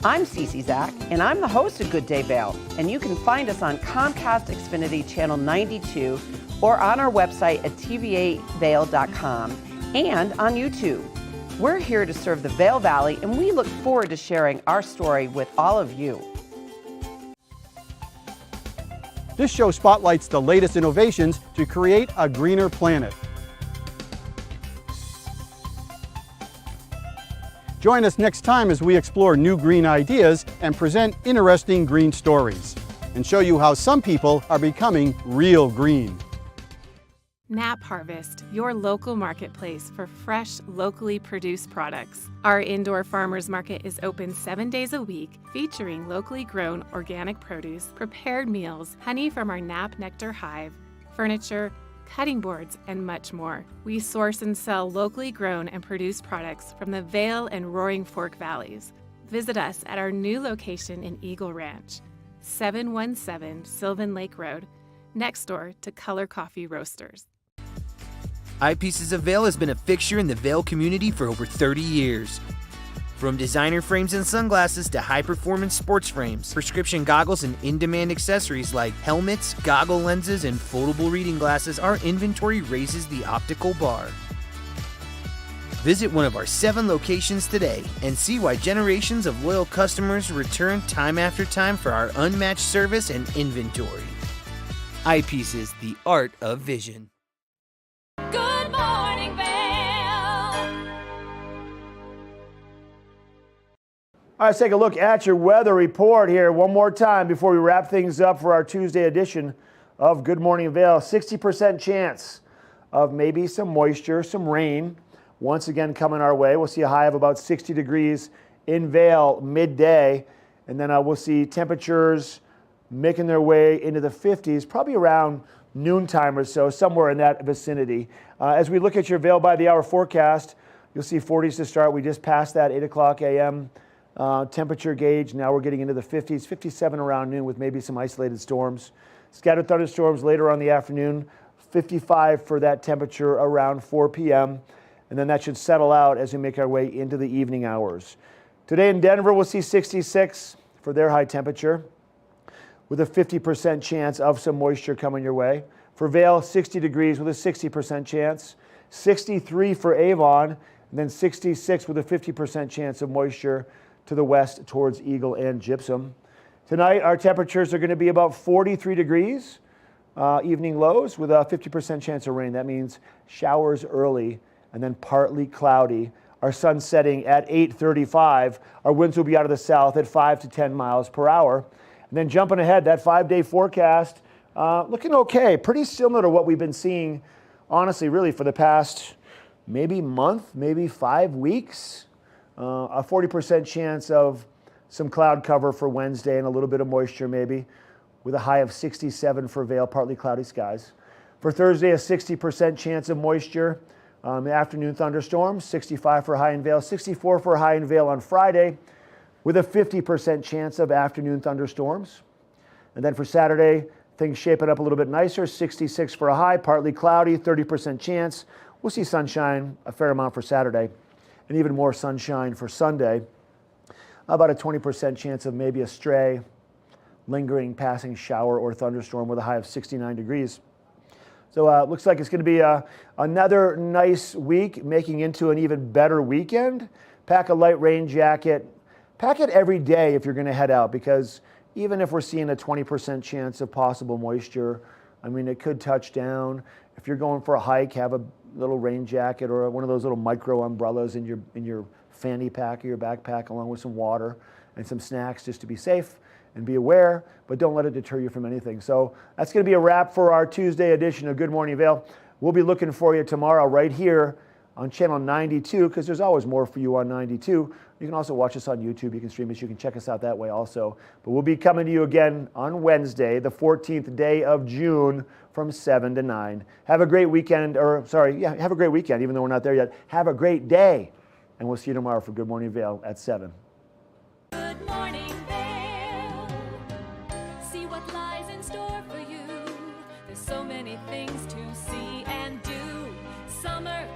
I'm Cece Zach, and I'm the host of Good Day Vail, and you can find us on Comcast Xfinity Channel 92 or on our website at tv8vail.com and on YouTube. We're here to serve the Vail Valley, and we look forward to sharing our story with all of you. This show spotlights the latest innovations to create a greener planet. Join us next time as we explore new green ideas and present interesting green stories, and show you how some people are becoming real green. Nap Harvest, your local marketplace for fresh, locally produced products. Our indoor farmers market is open 7 days a week, featuring locally grown organic produce, prepared meals, honey from our Nap Nectar hive, furniture, cutting boards, and much more. We source and sell locally grown and produced products from the Vail and Roaring Fork Valleys. Visit us at our new location in Eagle Ranch, 717 Sylvan Lake Road, next door to Color Coffee Roasters. Eyepieces of Vail has been a fixture in the Vail community for over 30 years. From designer frames and sunglasses to high-performance sports frames, prescription goggles, and in-demand accessories like helmets, goggle lenses, and foldable reading glasses, our inventory raises the optical bar. Visit one of our 7 locations today and see why generations of loyal customers return time after time for our unmatched service and inventory. Eyepieces, the art of vision. Good morning, Vail. All right, let's take a look at your weather report here one more time before we wrap things up for our Tuesday edition of Good Morning Vail. 60% chance of maybe some moisture, some rain once again coming our way. We'll see a high of about 60 degrees in Vail midday, and then we'll see temperatures making their way into the 50s, probably around noontime or so, somewhere in that vicinity. As we look at your Vail by the hour forecast, you'll see 40s to start. We just passed that 8 o'clock a.m. Temperature gauge. Now we're getting into the 50s, 57 around noon with maybe some isolated storms. Scattered thunderstorms later on the afternoon, 55 for that temperature around 4 p.m. And then that should settle out as we make our way into the evening hours. Today in Denver, we'll see 66 for their high temperature with a 50% chance of some moisture coming your way. For Vail, 60 degrees with a 60% chance. 63 for Avon, and then 66 with a 50% chance of moisture to the west towards Eagle and Gypsum. Tonight, our temperatures are going to be about 43 degrees, evening lows with a 50% chance of rain. That means showers early and then partly cloudy. Our sun setting at 8:35. Our winds will be out of the south at 5 to 10 miles per hour. And then jumping ahead, that 5-day forecast looking okay. Pretty similar to what we've been seeing, honestly, really for the past maybe month, maybe 5 weeks. A 40% chance of some cloud cover for Wednesday and a little bit of moisture maybe, with a high of 67 for Vail, partly cloudy skies. For Thursday, a 60% chance of moisture. Afternoon thunderstorms, 65 for a high in Vail, 64 for a high in Vail on Friday, with a 50% chance of afternoon thunderstorms. And then for Saturday, things shaping up a little bit nicer, 66 for a high, partly cloudy, 30% chance. We'll see sunshine, a fair amount for Saturday, and even more sunshine for Sunday. About a 20% chance of maybe a stray, lingering, passing shower or thunderstorm with a high of 69 degrees. So it looks like it's going to be another nice week, making into an even better weekend. Pack a light rain jacket. Pack it every day if you're going to head out, because even if we're seeing a 20% chance of possible moisture, I mean, it could touch down. If you're going for a hike, have a little rain jacket or one of those little micro umbrellas in your fanny pack or your backpack, along with some water and some snacks just to be safe and be aware, but don't let it deter you from anything. So that's going to be a wrap for our Tuesday edition of Good Morning Vail. We'll be looking for you tomorrow right here on channel 92, because there's always more for you on 92. You can also watch us on YouTube. You can stream us. You can check us out that way also. But we'll be coming to you again on Wednesday, the 14th day of June, from 7 to 9. Have a great weekend, have a great weekend, even though we're not there yet. Have a great day, and we'll see you tomorrow for Good Morning Vail at 7. Good morning, Vail. See what lies in store for you. There's so many things to see and do. Summer